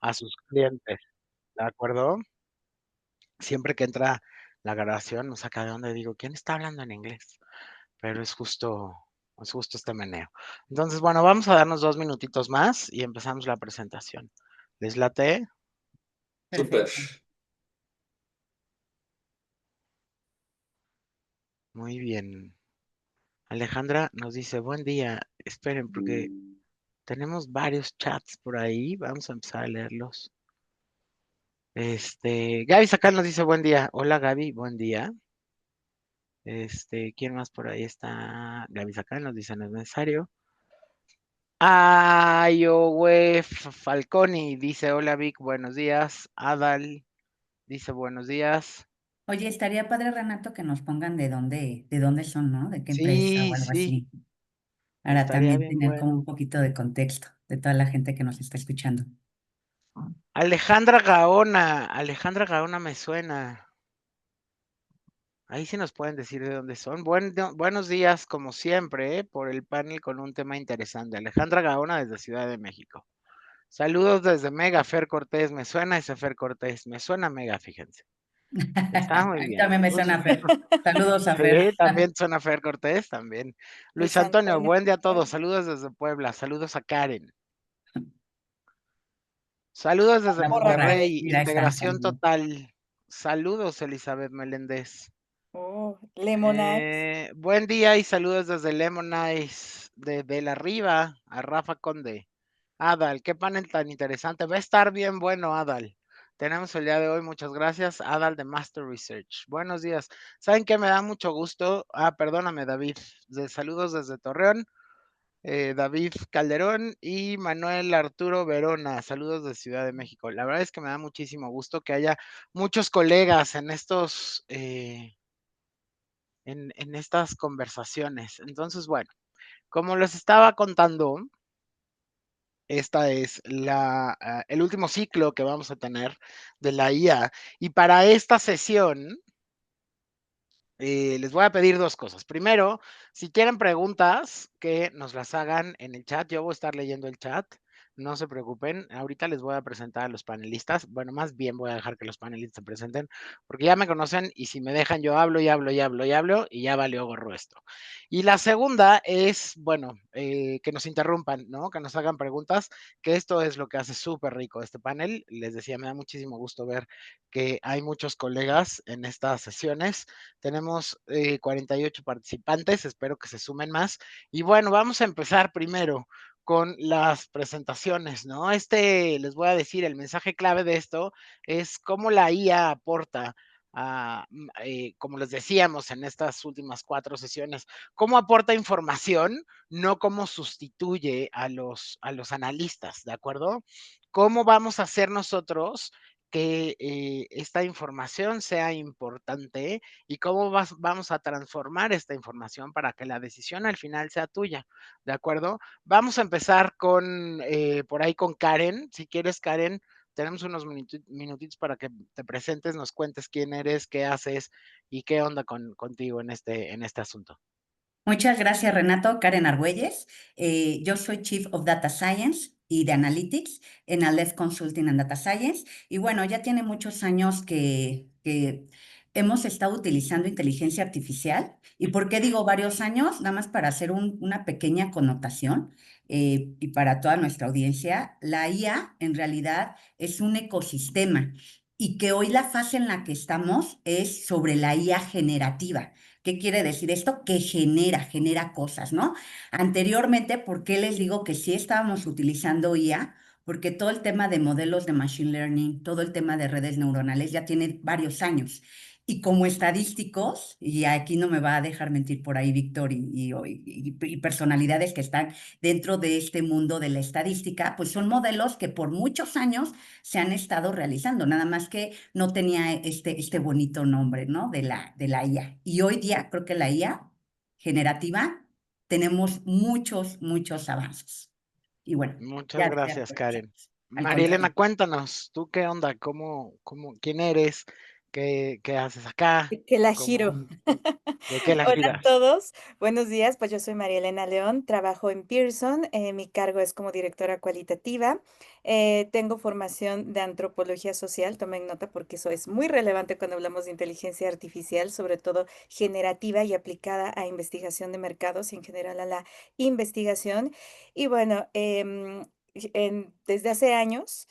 a sus clientes, ¿de acuerdo? Siempre que entra la grabación, no saca de onda, digo: "¿Quién está hablando en inglés?". Pero es justo este meneo. Entonces, bueno, vamos a darnos 2 minutitos más y empezamos la presentación, ¿les late? Súper. Perfecto. Muy bien. Alejandra nos dice: "Buen día". Esperen, porque tenemos varios chats por ahí, vamos a empezar a leerlos. Gaby Sacal nos dice: "Buen día". Hola, Gaby, buen día. ¿Quién más por ahí está? Gaby Sacal nos dice: "No es necesario". Ayowe Falconi dice: "Hola, Vic, buenos días". Adal dice: "Buenos días". Oye, estaría padre, Renato, que nos pongan de dónde son, ¿no? De qué empresa o Sí, algo sí, así, para estaría también bien tener como bueno. un poquito de contexto de toda la gente que nos está escuchando. Alejandra Gaona me suena. Ahí sí nos pueden decir de dónde son. Buenos días, como siempre, por el panel con un tema interesante. Alejandra Gaona desde Ciudad de México. Saludos desde Mega, Fer Cortés. Me suena ese Fer Cortés. Me suena Mega, fíjense. Está muy bien. También me Pues, suena Fer. Saludos a Fer. sí, también suena Fer Cortés, también. Luis Luis Antonio, Antonio. buen día a todos. Saludos desde Puebla. Saludos a Karen. Saludos desde La porra. Monterrey. Mira, ahí está Integración también. total. Saludos, Elizabeth Meléndez. Oh, Lemonade. Buen día y saludos desde Lemonice, de la Riva, a Rafa Conde. Adal, qué panel tan interesante. Va a estar bien bueno, Adal. Tenemos el día de hoy, muchas gracias, Adal de Master Research. Buenos días. ¿Saben qué me da mucho gusto? Perdóname, David. Saludos desde Torreón, David Calderón y Manuel Arturo Verona. Saludos de Ciudad de México. La verdad es que me da muchísimo gusto que haya muchos colegas en estas conversaciones. Entonces, bueno, como les estaba contando, esta es el último ciclo que vamos a tener de la IA. Y para esta sesión, les voy a pedir dos cosas. Primero, si quieren preguntas, que nos las hagan en el chat. Yo voy a estar leyendo el chat. No se preocupen. Ahorita les voy a presentar a los panelistas. Bueno, más bien voy a dejar que los panelistas se presenten, porque ya me conocen y si me dejan, yo hablo y hablo y hablo y hablo y ya valió gorro esto. Y la segunda es, bueno, que nos interrumpan, ¿no? Que nos hagan preguntas, que esto es lo que hace súper rico este panel. Les decía, me da muchísimo gusto ver que hay muchos colegas en estas sesiones. Tenemos 48 participantes, espero que se sumen más. Y bueno, vamos a empezar primero con las presentaciones, ¿no? Les voy a decir, el mensaje clave de esto es cómo la IA aporta como les decíamos en estas últimas 4 sesiones, cómo aporta información, no cómo sustituye a los analistas, ¿de acuerdo? ¿Cómo vamos a hacer nosotros que esta información sea importante y cómo vamos a transformar esta información para que la decisión al final sea tuya, ¿de acuerdo? Vamos a empezar por ahí con Karen. Si quieres, Karen, tenemos unos minutitos para que te presentes, nos cuentes quién eres, qué haces y qué onda contigo en este asunto. Muchas gracias, Renato. Karen Argüelles. Yo soy Chief of Data Science y de Analytics en Aleph Consulting and Data Science. Y bueno, ya tiene muchos años que hemos estado utilizando inteligencia artificial. ¿Y por qué digo varios años? Nada más para hacer una pequeña connotación y para toda nuestra audiencia. La IA en realidad es un ecosistema y que hoy la fase en la que estamos es sobre la IA generativa. ¿Qué quiere decir esto? Que genera cosas, ¿no? Anteriormente, ¿por qué les digo que sí estábamos utilizando IA? Porque todo el tema de modelos de machine learning, todo el tema de redes neuronales ya tiene varios años. Y como estadísticos, y aquí no me va a dejar mentir por ahí Víctor y personalidades que están dentro de este mundo de la estadística, pues son modelos que por muchos años se han estado realizando, nada más que no tenía este bonito nombre, ¿no? De la IA. Y hoy día creo que la IA generativa tenemos muchos avances. Y bueno, Muchas ya gracias, Karen. aprovechamos. Al María Elena, contrario. cuéntanos, ¿tú qué onda? ¿Quién eres? ¿Qué haces acá? Que la ¿Cómo, giro. de qué la Hola a giras? todos, buenos días. Pues yo soy María Elena León, trabajo en Pearson. Mi cargo es como directora cualitativa. Tengo formación de antropología social, tomen nota porque eso es muy relevante cuando hablamos de inteligencia artificial, sobre todo generativa y aplicada a investigación de mercados y en general a la investigación. Y bueno, desde hace años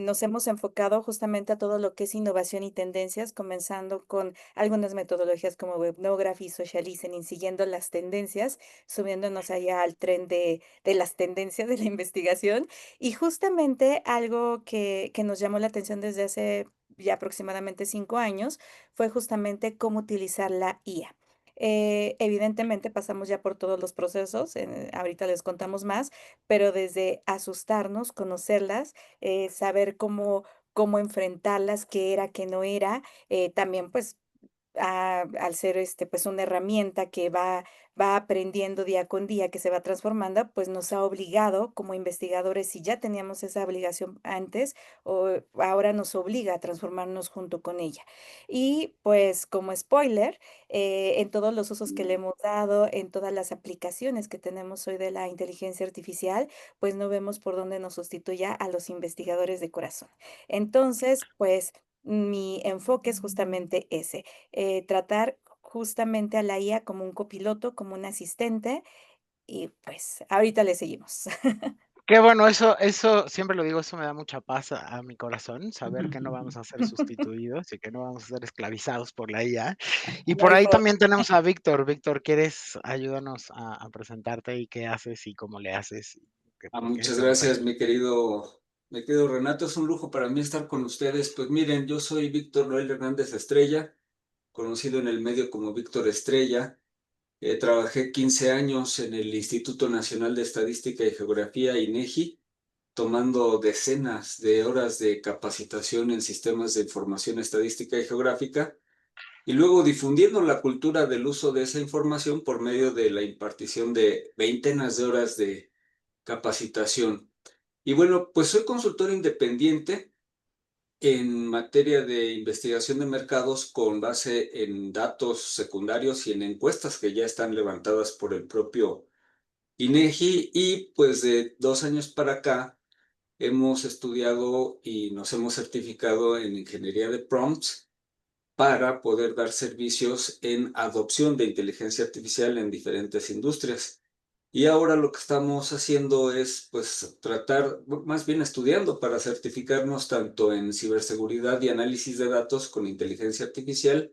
nos hemos enfocado justamente a todo lo que es innovación y tendencias, comenzando con algunas metodologías como Webnography, Social Listening, siguiendo las tendencias, subiéndonos allá al tren de las tendencias de la investigación. Y justamente algo que nos llamó la atención desde hace ya aproximadamente 5 años fue justamente cómo utilizar la IA. Evidentemente pasamos ya por todos los procesos, ahorita les contamos más, pero desde asustarnos, conocerlas, saber cómo enfrentarlas, qué era, qué no era, también pues al ser pues una herramienta que va aprendiendo día con día, que se va transformando, pues nos ha obligado como investigadores, si ya teníamos esa obligación antes, o ahora nos obliga a transformarnos junto con ella. Y pues como spoiler, en todos los usos que le hemos dado, en todas las aplicaciones que tenemos hoy de la inteligencia artificial, pues no vemos por dónde nos sustituya a los investigadores de corazón. Entonces, pues mi enfoque es justamente ese, tratar justamente a la IA como un copiloto, como un asistente, y pues ahorita le seguimos. Qué bueno, eso siempre lo digo, eso me da mucha paz a mi corazón, saber que no vamos a ser sustituidos y que no vamos a ser esclavizados por la IA. Y No por hay ahí forma. también tenemos a Víctor. Víctor, ¿quieres ayúdanos a presentarte y qué haces y cómo le haces? ¿Por qué Muchas estamos gracias, aquí? mi querido Renato. Es un lujo para mí estar con ustedes. Pues miren, yo soy Víctor Noel Hernández Estrella, conocido en el medio como Víctor Estrella. Trabajé 15 años en el Instituto Nacional de Estadística y Geografía, INEGI, tomando decenas de horas de capacitación en sistemas de información estadística y geográfica, y luego difundiendo la cultura del uso de esa información por medio de la impartición de veintenas de horas de capacitación. Y bueno, pues soy consultor independiente en materia de investigación de mercados con base en datos secundarios y en encuestas que ya están levantadas por el propio INEGI. Y pues de 2 años para acá hemos estudiado y nos hemos certificado en ingeniería de prompts para poder dar servicios en adopción de inteligencia artificial en diferentes industrias. Y ahora lo que estamos haciendo es, pues, tratar, más bien estudiando para certificarnos tanto en ciberseguridad y análisis de datos con inteligencia artificial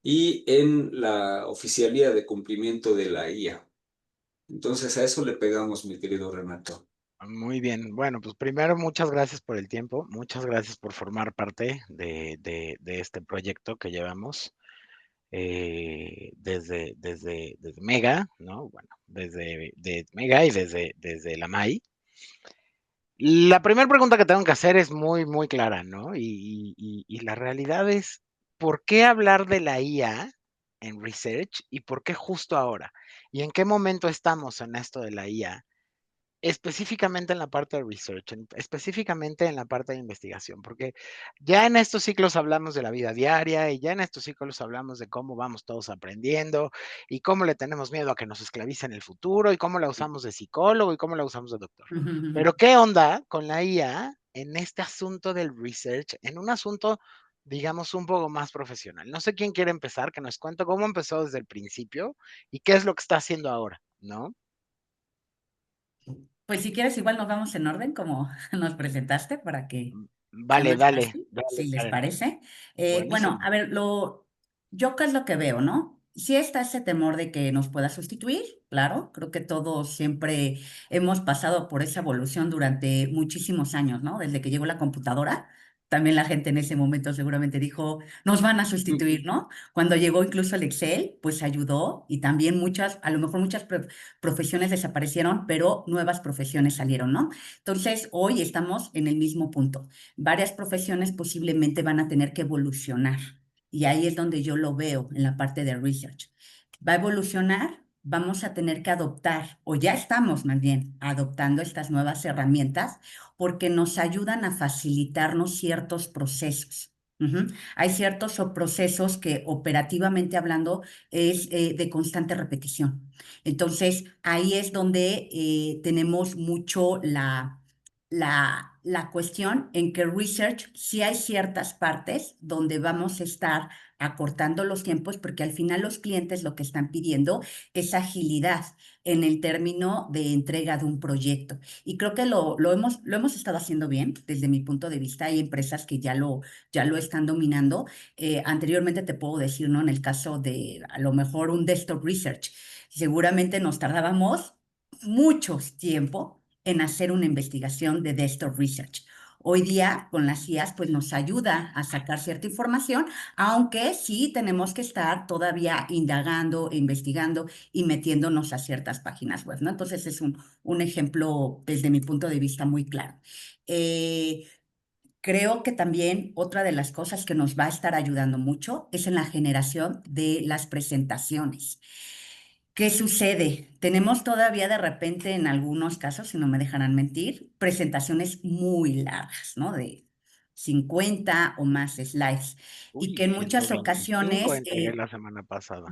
y en la oficialía de cumplimiento de la IA. Entonces a eso le pegamos, mi querido Renato. Muy bien. Bueno, pues primero muchas gracias por el tiempo, muchas gracias por formar parte de este proyecto que llevamos desde Mega, ¿no? Bueno, desde Mega y desde la MAI. La primera pregunta que tengo que hacer es muy, muy clara, ¿no? Y la realidad es, ¿por qué hablar de la IA en research y por qué justo ahora? ¿Y en qué momento estamos en esto de la IA? Específicamente en la parte de research, específicamente en la parte de investigación, porque ya en estos ciclos hablamos de la vida diaria y ya en estos ciclos hablamos de cómo vamos todos aprendiendo y cómo le tenemos miedo a que nos esclavice en el futuro y cómo la usamos de psicólogo y cómo la usamos de doctor. Pero ¿qué onda con la IA en este asunto del research, en un asunto, digamos, un poco más profesional? No sé quién quiere empezar, que nos cuente cómo empezó desde el principio y qué es lo que está haciendo ahora, ¿no? Pues si quieres, igual nos vamos en orden como nos presentaste para que sea Vale, más dale, fácil, dale, si les Karen. parece. Bueno, Buenísimo. a ver, yo qué es lo que veo, ¿no? Sí está ese temor de que nos pueda sustituir, claro, creo que todos siempre hemos pasado por esa evolución durante muchísimos años, ¿no? Desde que llegó la computadora, también la gente en ese momento seguramente dijo, nos van a sustituir, ¿no? Cuando llegó incluso el Excel, pues ayudó y también muchas, a lo mejor muchas profesiones desaparecieron, pero nuevas profesiones salieron, ¿no? Entonces, hoy estamos en el mismo punto. Varias profesiones posiblemente van a tener que evolucionar y ahí es donde yo lo veo en la parte de research. Va a evolucionar, vamos a tener que adoptar, o ya estamos más bien adoptando estas nuevas herramientas porque nos ayudan a facilitarnos ciertos procesos. Ujú. Hay ciertos procesos que operativamente hablando es de constante repetición. Entonces, ahí es donde tenemos mucho la cuestión en que research, sí hay ciertas partes donde vamos a estar acortando los tiempos porque al final los clientes lo que están pidiendo es agilidad en el término de entrega de un proyecto. Y creo que lo hemos estado haciendo bien desde mi punto de vista. Hay empresas que ya lo están dominando. Anteriormente te puedo decir, ¿no? En el caso de a lo mejor un desktop research, seguramente nos tardábamos mucho tiempo en hacer una investigación de desktop research. Hoy día con las IAs pues nos ayuda a sacar cierta información, aunque sí tenemos que estar todavía indagando e investigando y metiéndonos a ciertas páginas web, ¿no? Entonces es un ejemplo desde mi punto de vista muy claro. Eh, Creo que también otra de las cosas que nos va a estar ayudando mucho es en la generación de las presentaciones. ¿Qué sucede? Tenemos todavía de repente en algunos casos, si no me dejarán mentir, presentaciones muy largas, ¿no? De 50 o más slides y Uy, que en muchas 125 ocasiones entregué la semana pasada.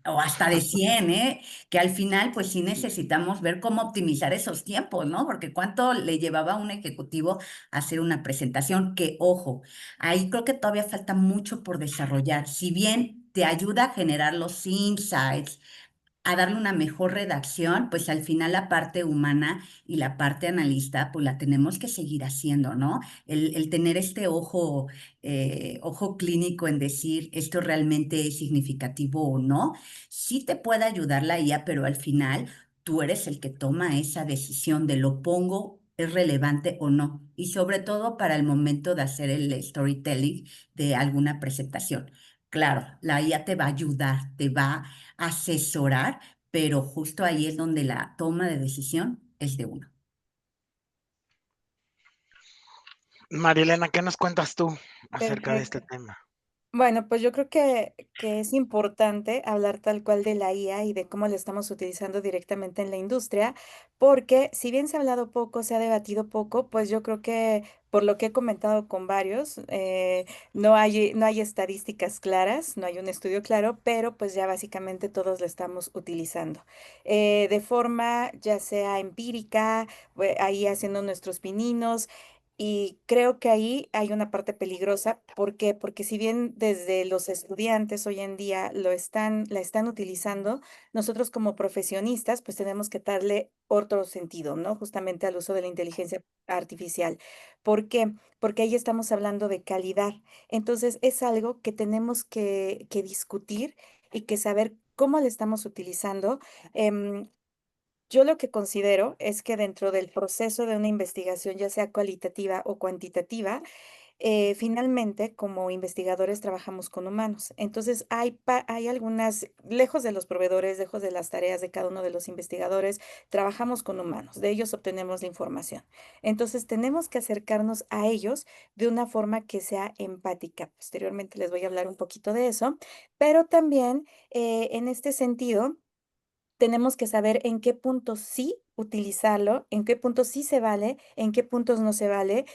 o hasta de 100, ¿eh? Que al final, pues sí necesitamos ver cómo optimizar esos tiempos, ¿no? Porque cuánto le llevaba a un ejecutivo hacer una presentación, que ojo, ahí creo que todavía falta mucho por desarrollar. Si bien te ayuda a generar los insights, a darle una mejor redacción, pues al final la parte humana y la parte analista, pues la tenemos que seguir haciendo, ¿no? El tener este ojo clínico en decir esto realmente es significativo o no, sí te puede ayudar la IA, pero al final tú eres el que toma esa decisión de lo pongo, es relevante o no, y sobre todo para el momento de hacer el storytelling de alguna presentación. Claro, la IA te va a ayudar, te va a asesorar, pero justo ahí es donde la toma de decisión es de uno. Marielena, ¿qué nos cuentas tú acerca de este Perfecto. tema? Bueno, pues yo creo que es importante hablar tal cual de la IA y de cómo la estamos utilizando directamente en la industria, porque si bien se ha hablado poco, se ha debatido poco, pues yo creo que por lo que he comentado con varios, no hay estadísticas claras, no hay un estudio claro, pero pues ya básicamente todos la estamos utilizando. De forma ya sea empírica, ahí haciendo nuestros pininos. Y creo que ahí hay una parte peligrosa. ¿Por qué? Porque si bien desde los estudiantes hoy en día la están utilizando, nosotros como profesionistas pues tenemos que darle otro sentido, ¿no? Justamente al uso de la inteligencia artificial. ¿Por qué? Porque ahí estamos hablando de calidad. Entonces es algo que tenemos que discutir y que saber cómo le estamos utilizando. Em, yo lo que considero es que dentro del proceso de una investigación, ya sea cualitativa o cuantitativa, finalmente como investigadores trabajamos con humanos. Entonces hay algunas, lejos de los proveedores, lejos de las tareas de cada uno de los investigadores, trabajamos con humanos, de ellos obtenemos la información. Entonces tenemos que acercarnos a ellos de una forma que sea empática. Posteriormente les voy a hablar un poquito de eso, pero también en este sentido tenemos que saber en qué puntos sí utilizarlo, en qué puntos sí se vale, en qué puntos no se vale.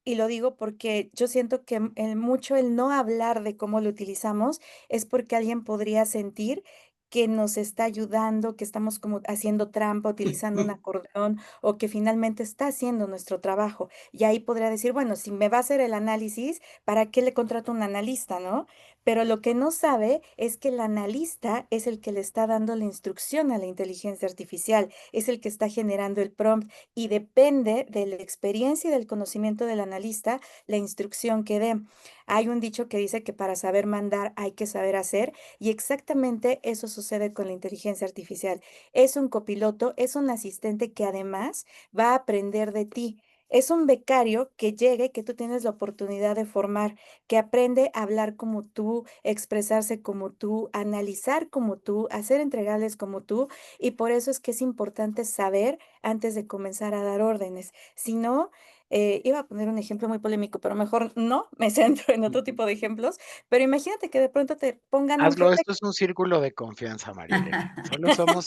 Y lo digo porque yo siento que mucho el no hablar de cómo lo utilizamos es porque alguien podría sentir que nos está ayudando, que estamos como haciendo trampa, utilizando un acordeón o que finalmente está haciendo nuestro trabajo. Y ahí podría decir, bueno, si me va a hacer el análisis, ¿para qué le contrato un analista, no? Pero lo que no sabe es que el analista es el que le está dando la instrucción a la inteligencia artificial, es el que está generando el prompt y depende de la experiencia y del conocimiento del analista la instrucción que dé. Hay un dicho que dice que para saber mandar hay que saber hacer y exactamente eso sucede con la inteligencia artificial. Es un copiloto, es un asistente que además va a aprender de ti. Es un becario que llegue, que tú tienes la oportunidad de formar, que aprende a hablar como tú, expresarse como tú, analizar como tú, hacer entregables como tú, y por eso es que es importante saber antes de comenzar a dar órdenes. Si no, iba a poner un ejemplo muy polémico, pero mejor no, me centro en otro tipo de ejemplos, pero imagínate que de pronto te pongan un Hazlo, jefe. esto es un círculo de confianza, María Elena. Solo somos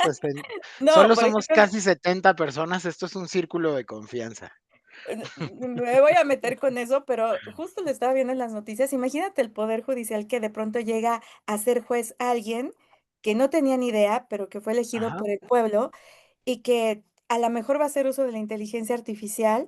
No, solo por somos ejemplo, casi 70 personas, esto es un círculo de confianza. Me voy a meter con eso, pero justo lo estaba viendo en las noticias. Imagínate el Poder Judicial que de pronto llega a ser juez alguien que no tenía ni idea, pero que fue elegido Ajá. por el pueblo y que a lo mejor va a hacer uso de la inteligencia artificial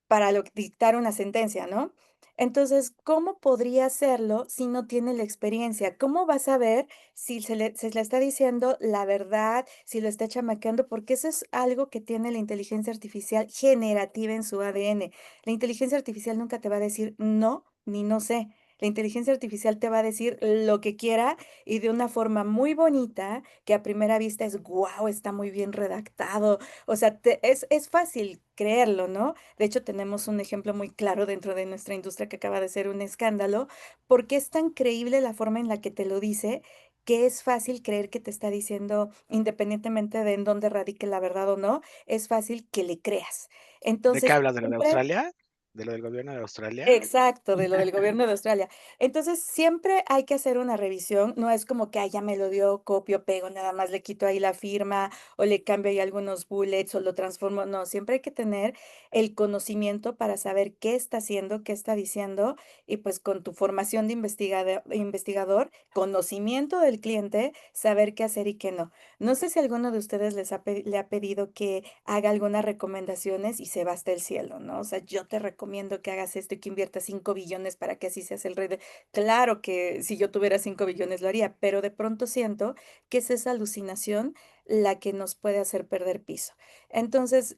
para dictar una sentencia, ¿no? Entonces, ¿cómo podría hacerlo si no tiene la experiencia? ¿Cómo va a saber si se le está diciendo la verdad, si lo está chamaqueando? Porque eso es algo que tiene la inteligencia artificial generativa en su ADN. La inteligencia artificial nunca te va a decir no ni no sé. La inteligencia artificial te va a decir lo que quiera y de una forma muy bonita, que a primera vista es, wow, está muy bien redactado. O sea, es fácil creerlo, ¿no? De hecho, tenemos un ejemplo muy claro dentro de nuestra industria que acaba de ser un escándalo, porque es tan creíble la forma en la que te lo dice que es fácil creer que te está diciendo, independientemente de en dónde radique la verdad o no, es fácil que le creas. ¿De qué Entonces, hablas? ¿De lo de siempre Australia? ¿De lo del gobierno de Australia? exacto, de lo del gobierno de Australia. Entonces, siempre hay que hacer una revisión, no es como que, ya me lo dio, copio, pego, nada más le quito ahí la firma o le cambio ahí algunos bullets o lo transformo. No, siempre hay que tener el conocimiento para saber qué está haciendo, qué está diciendo y pues con tu formación de investigador, conocimiento del cliente, saber qué hacer y qué no. No sé si alguno de ustedes le ha pedido que haga algunas recomendaciones y se va hasta el cielo, ¿no? O sea, yo te recomiendo que hagas esto y que inviertas 5 billones para que así seas el rey de... Claro que si yo tuviera 5 billones lo haría, pero de pronto siento que es esa alucinación la que nos puede hacer perder piso. Entonces,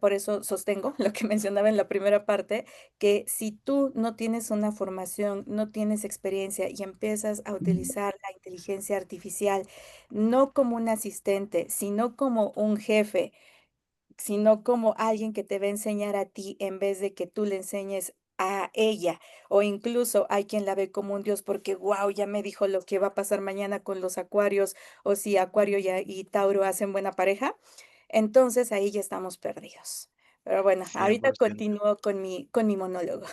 por eso sostengo lo que mencionaba en la primera parte, que si tú no tienes una formación, no tienes experiencia y empiezas a utilizar la inteligencia artificial no como un asistente, sino como un jefe, sino como alguien que te va a enseñar a ti en vez de que tú le enseñes a ella, o incluso hay quien la ve como un dios porque, wow, ya me dijo lo que va a pasar mañana con los acuarios, o si Acuario y Tauro hacen buena pareja, entonces ahí ya estamos perdidos. Pero bueno, ahorita 100%. continúo con mi monólogo.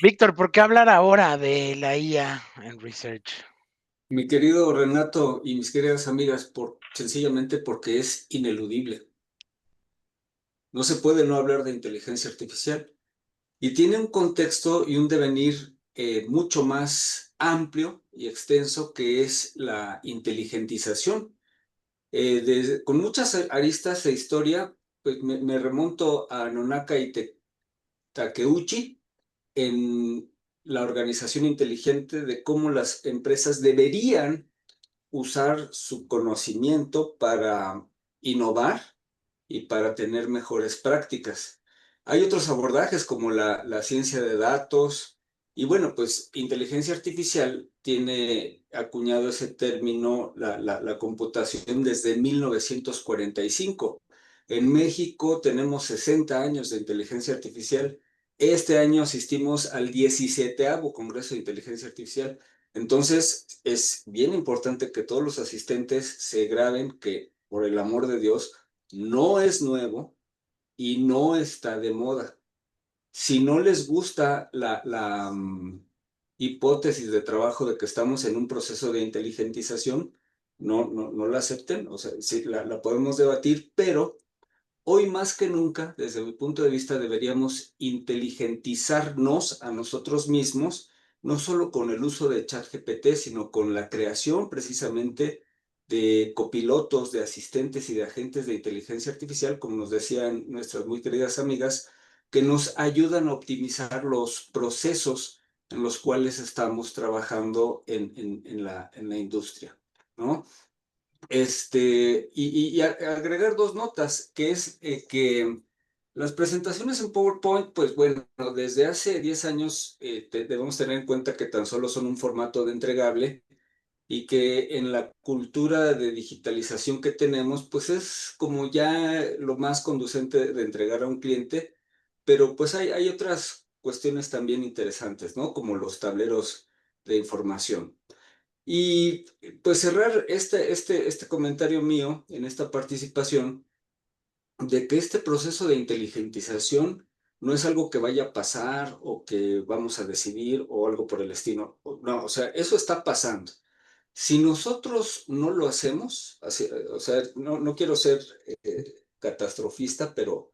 Víctor, ¿por qué hablar ahora de la IA en research? Mi querido Renato y mis queridas amigas, sencillamente porque es ineludible. No se puede no hablar de inteligencia artificial y tiene un contexto y un devenir mucho más amplio y extenso que es la inteligentización. Con muchas aristas e historia, pues me remonto a Nonaka y Takeuchi en la organización inteligente de cómo las empresas deberían usar su conocimiento para innovar y para tener mejores prácticas. Hay otros abordajes como la ciencia de datos y bueno, pues inteligencia artificial tiene acuñado ese término, la computación desde 1945. En México tenemos 60 años de inteligencia artificial. Este año asistimos al 17º Congreso de Inteligencia Artificial. Entonces, es bien importante que todos los asistentes se graben que, por el amor de Dios, no es nuevo y no está de moda. Si no les gusta la hipótesis de trabajo de que estamos en un proceso de inteligentización, no la acepten. O sea, sí, la podemos debatir, pero hoy más que nunca, desde mi punto de vista, deberíamos inteligentizarnos a nosotros mismos, no solo con el uso de ChatGPT, sino con la creación precisamente de copilotos, de asistentes y de agentes de inteligencia artificial, como nos decían nuestras muy queridas amigas, que nos ayudan a optimizar los procesos en los cuales estamos trabajando en la industria, ¿no? Y agregar dos notas, que es que las presentaciones en PowerPoint, pues bueno, desde hace 10 años debemos tener en cuenta que tan solo son un formato de entregable y que en la cultura de digitalización que tenemos, pues es como ya lo más conducente de entregar a un cliente, pero pues hay otras cuestiones también interesantes, ¿no? Como los tableros de información. Y pues cerrar este comentario mío en esta participación de que este proceso de inteligentización no es algo que vaya a pasar o que vamos a decidir o algo por el estilo. No, o sea, eso está pasando. Si nosotros no lo hacemos, o sea, no quiero ser catastrofista, pero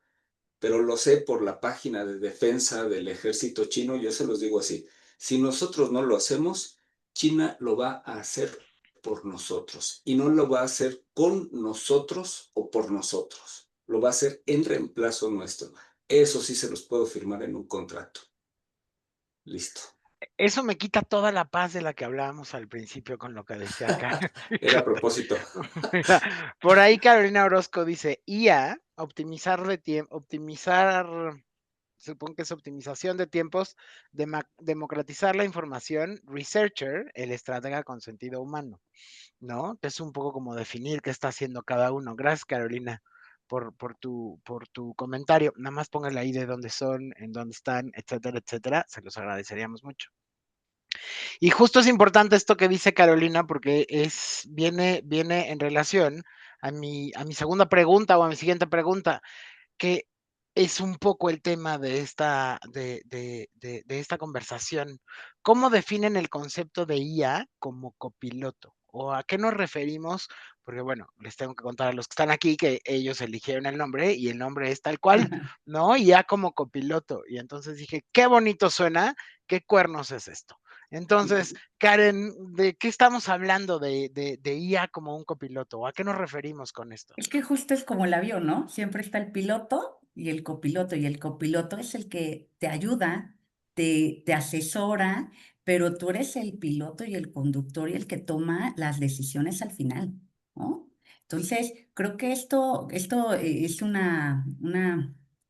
pero lo sé por la página de defensa del ejército chino. Yo se los digo así, si nosotros no lo hacemos, China lo va a hacer por nosotros y no lo va a hacer con nosotros o por nosotros. Lo va a hacer en reemplazo nuestro. Eso sí se los puedo firmar en un contrato. Listo. Eso me quita toda la paz de la que hablábamos al principio con lo que decía Karen. Era a propósito. Mira, por ahí Carolina Orozco dice, IA, optimizar de tiempo, supongo que es optimización de tiempos, democratizar la información, researcher, el estratega con sentido humano, ¿no? Es un poco como definir qué está haciendo cada uno. Gracias, Carolina, por tu comentario. Nada más póngale ahí de dónde son, en dónde están, etcétera, etcétera. Se los agradeceríamos mucho. Y justo es importante esto que dice Carolina, porque viene en relación a mi segunda pregunta o a mi siguiente pregunta, que es un poco el tema de esta conversación. ¿Cómo definen el concepto de IA como copiloto? ¿O a qué nos referimos? Porque bueno, les tengo que contar a los que están aquí que ellos eligieron el nombre y el nombre es tal cual, ¿no? IA como copiloto. Y entonces dije, qué bonito suena, qué cuernos es esto. Entonces, Karen, ¿de qué estamos hablando de IA como un copiloto? ¿A qué nos referimos con esto? Es que justo es como el avión, ¿no? Siempre está el piloto y el copiloto es el que te ayuda, te asesora, pero tú eres el piloto y el conductor y el que toma las decisiones al final, ¿no? Entonces, creo que esto es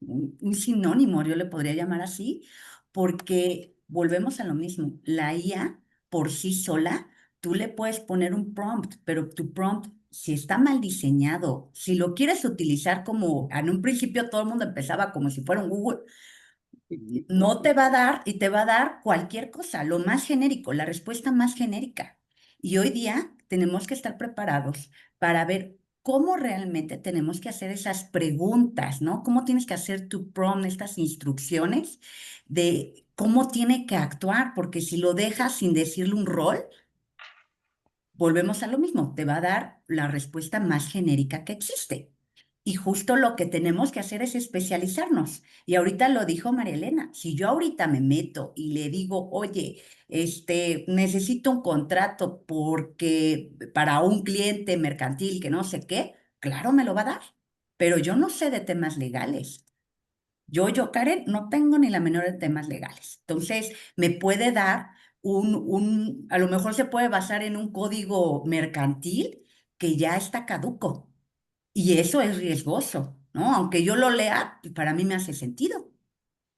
un sinónimo, yo le podría llamar así, porque volvemos a lo mismo. La IA por sí sola, tú le puedes poner un prompt, pero tu prompt, si está mal diseñado, si lo quieres utilizar como, en un principio todo el mundo empezaba como si fuera un Google, no te va a dar y te va a dar cualquier cosa, lo más genérico, la respuesta más genérica. Y hoy día tenemos que estar preparados para ver cómo realmente tenemos que hacer esas preguntas, ¿no? Cómo tienes que hacer tu prompt, estas instrucciones de cómo tiene que actuar, porque si lo dejas sin decirle un rol, volvemos a lo mismo, te va a dar la respuesta más genérica que existe. Y justo lo que tenemos que hacer es especializarnos. Y ahorita lo dijo María Elena, si yo ahorita me meto y le digo, oye, necesito un contrato porque para un cliente mercantil que no sé qué, claro, me lo va a dar. Pero yo no sé de temas legales. Karen, no tengo ni la menor de temas legales. Entonces, me puede dar a lo mejor se puede basar en un código mercantil que ya está caduco. Y eso es riesgoso, ¿no? Aunque yo lo lea, para mí me hace sentido.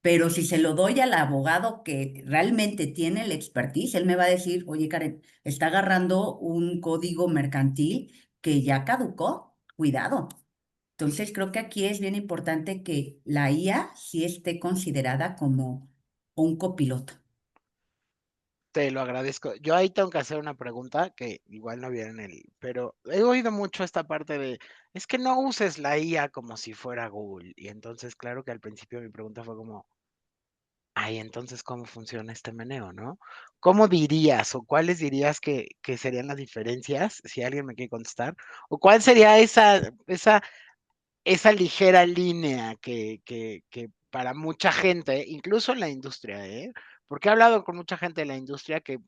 Pero si se lo doy al abogado que realmente tiene el expertise, él me va a decir, oye, Karen, está agarrando un código mercantil que ya caducó. Cuidado. Entonces, creo que aquí es bien importante que la IA sí esté considerada como un copiloto. Te lo agradezco. Yo ahí tengo que hacer una pregunta que igual no viene pero he oído mucho esta parte de, es que no uses la IA como si fuera Google. Y entonces, claro que al principio mi pregunta fue como, ay, entonces, ¿cómo funciona este meneo, no? ¿Cómo dirías o cuáles dirías que serían las diferencias, si alguien me quiere contestar? ¿O cuál sería esa ligera línea que para mucha gente, incluso en la industria, porque he hablado con mucha gente de la industria que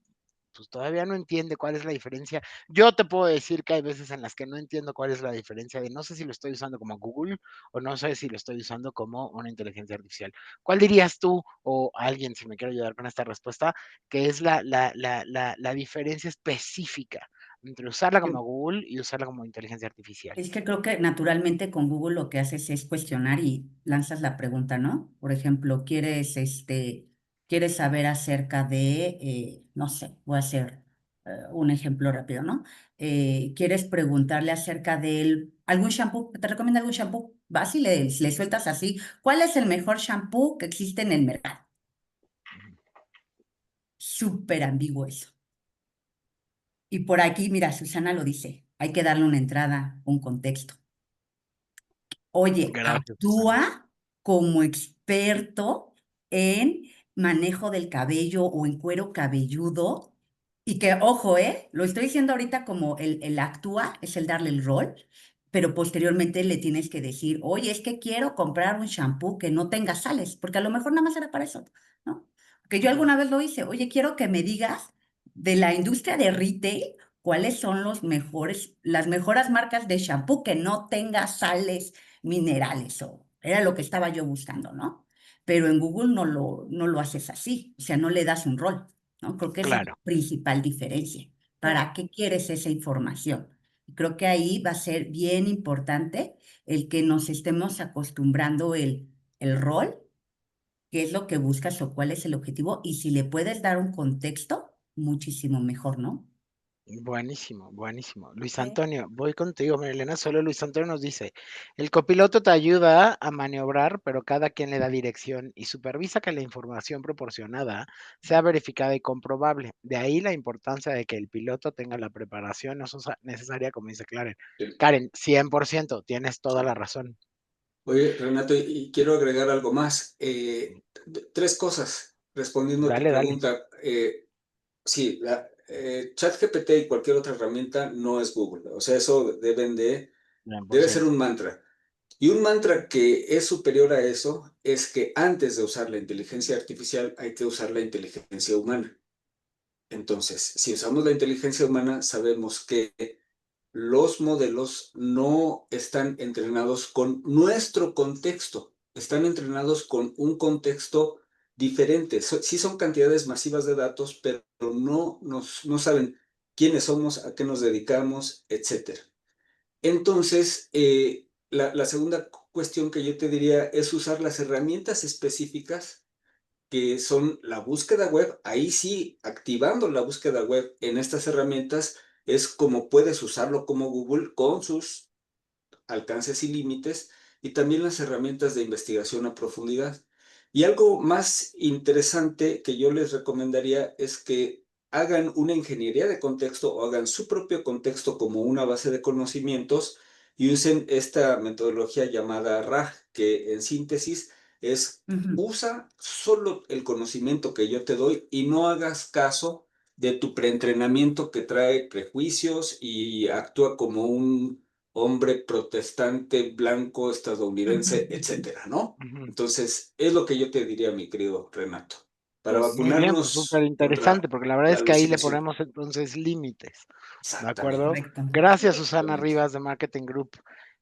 pues todavía no entiende cuál es la diferencia. Yo te puedo decir que hay veces en las que no entiendo cuál es la diferencia de no sé si lo estoy usando como Google o no sé si lo estoy usando como una inteligencia artificial. ¿Cuál dirías tú o alguien, si me quiere ayudar con esta respuesta, que es la diferencia específica entre usarla como Google y usarla como inteligencia artificial? Es que creo que naturalmente con Google lo que haces es cuestionar y lanzas la pregunta, ¿no? Por ejemplo, quieres saber acerca de, no sé, voy a hacer un ejemplo rápido, ¿no? Quieres preguntarle acerca de algún shampoo, te recomienda algún shampoo, vas y le sueltas así, ¿cuál es el mejor shampoo que existe en el mercado? Súper ambiguo eso. Y por aquí, mira, Susana lo dice, hay que darle una entrada, un contexto. Oye, Gracias, Susana. actúa como experto en manejo del cabello o en cuero cabelludo. Y que, ojo, lo estoy diciendo ahorita como el actúa, es el darle el rol, pero posteriormente le tienes que decir, oye, es que quiero comprar un shampoo que no tenga sales, porque a lo mejor nada más era para eso, ¿no? Porque yo Ujú. alguna vez lo hice, oye, quiero que me digas de la industria de retail, cuáles son las mejores marcas de shampoo que no tenga sales minerales, o era lo que estaba yo buscando, ¿no? Pero en Google no lo haces así, o sea, no le das un rol, ¿no? Creo que esa es la Claro. principal diferencia. Claro. ¿Para qué quieres esa información? Creo que ahí va a ser bien importante el que nos estemos acostumbrando el rol, qué es lo que buscas o cuál es el objetivo, y si le puedes dar un contexto, muchísimo mejor, ¿no? Buenísimo, buenísimo. Luis Sí. Antonio, voy contigo, María Elena. Solo Luis Antonio nos dice, el copiloto te ayuda a maniobrar, pero cada quien le da dirección y supervisa que la información proporcionada sea verificada y comprobable. De ahí la importancia de que el piloto tenga la preparación necesaria, como dice Karen. Sí. Karen, 100%, tienes toda la razón. Oye, Renato, y quiero agregar algo más. Tres cosas respondiendo a tu Dale, dale. pregunta. Sí, ChatGPT y cualquier otra herramienta no es Google. O sea, eso debe ser 100%. un mantra. Y un mantra que es superior a eso es que antes de usar la inteligencia artificial hay que usar la inteligencia humana. Entonces, si usamos la inteligencia humana, sabemos que los modelos no están entrenados con nuestro contexto, están entrenados con un contexto diferente. Sí son cantidades masivas de datos, pero no saben quiénes somos, a qué nos dedicamos, etcétera. Entonces, la segunda cuestión que yo te diría es usar las herramientas específicas que son la búsqueda web. Ahí sí, activando la búsqueda web en estas herramientas es como puedes usarlo como Google con sus alcances y límites, y también las herramientas de investigación a profundidad. Y algo más interesante que yo les recomendaría es que hagan una ingeniería de contexto o hagan su propio contexto como una base de conocimientos y usen esta metodología llamada RAG, que en síntesis es Ujú, usa solo el conocimiento que yo te doy y no hagas caso de tu preentrenamiento que trae prejuicios y actúa como un hombre protestante, blanco, ujú, estadounidense, ujú. etcétera, ¿no? Ujú. Entonces, es lo que yo te diría, mi querido Renato, para Pues Muy bien, pues súper vacunarnos interesante, contra porque la verdad la es que ahí le alucinación. ponemos entonces límites. ¿De acuerdo? Exactamente, Correcto. Gracias, sí. Susana exactamente. Rivas de Marketing Group.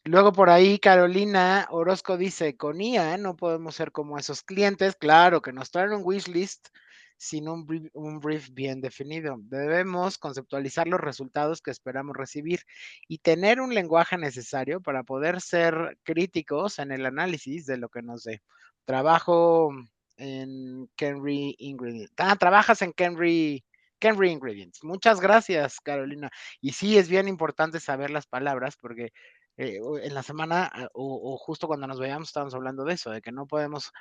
Luego por ahí Carolina Orozco dice, con IA no podemos ser como esos clientes, claro, que nos traen un wishlist sin un brief bien definido. Debemos conceptualizar los resultados que esperamos recibir y tener un lenguaje necesario para poder ser críticos en el análisis de lo que nos dé. Trabajo en Kenry Ingredients. Ah, trabajas en Kenry Ingredients. Muchas gracias, Carolina. Y sí, es bien importante saber las palabras porque en la semana o justo cuando nos veíamos estábamos hablando de eso, de que no podemos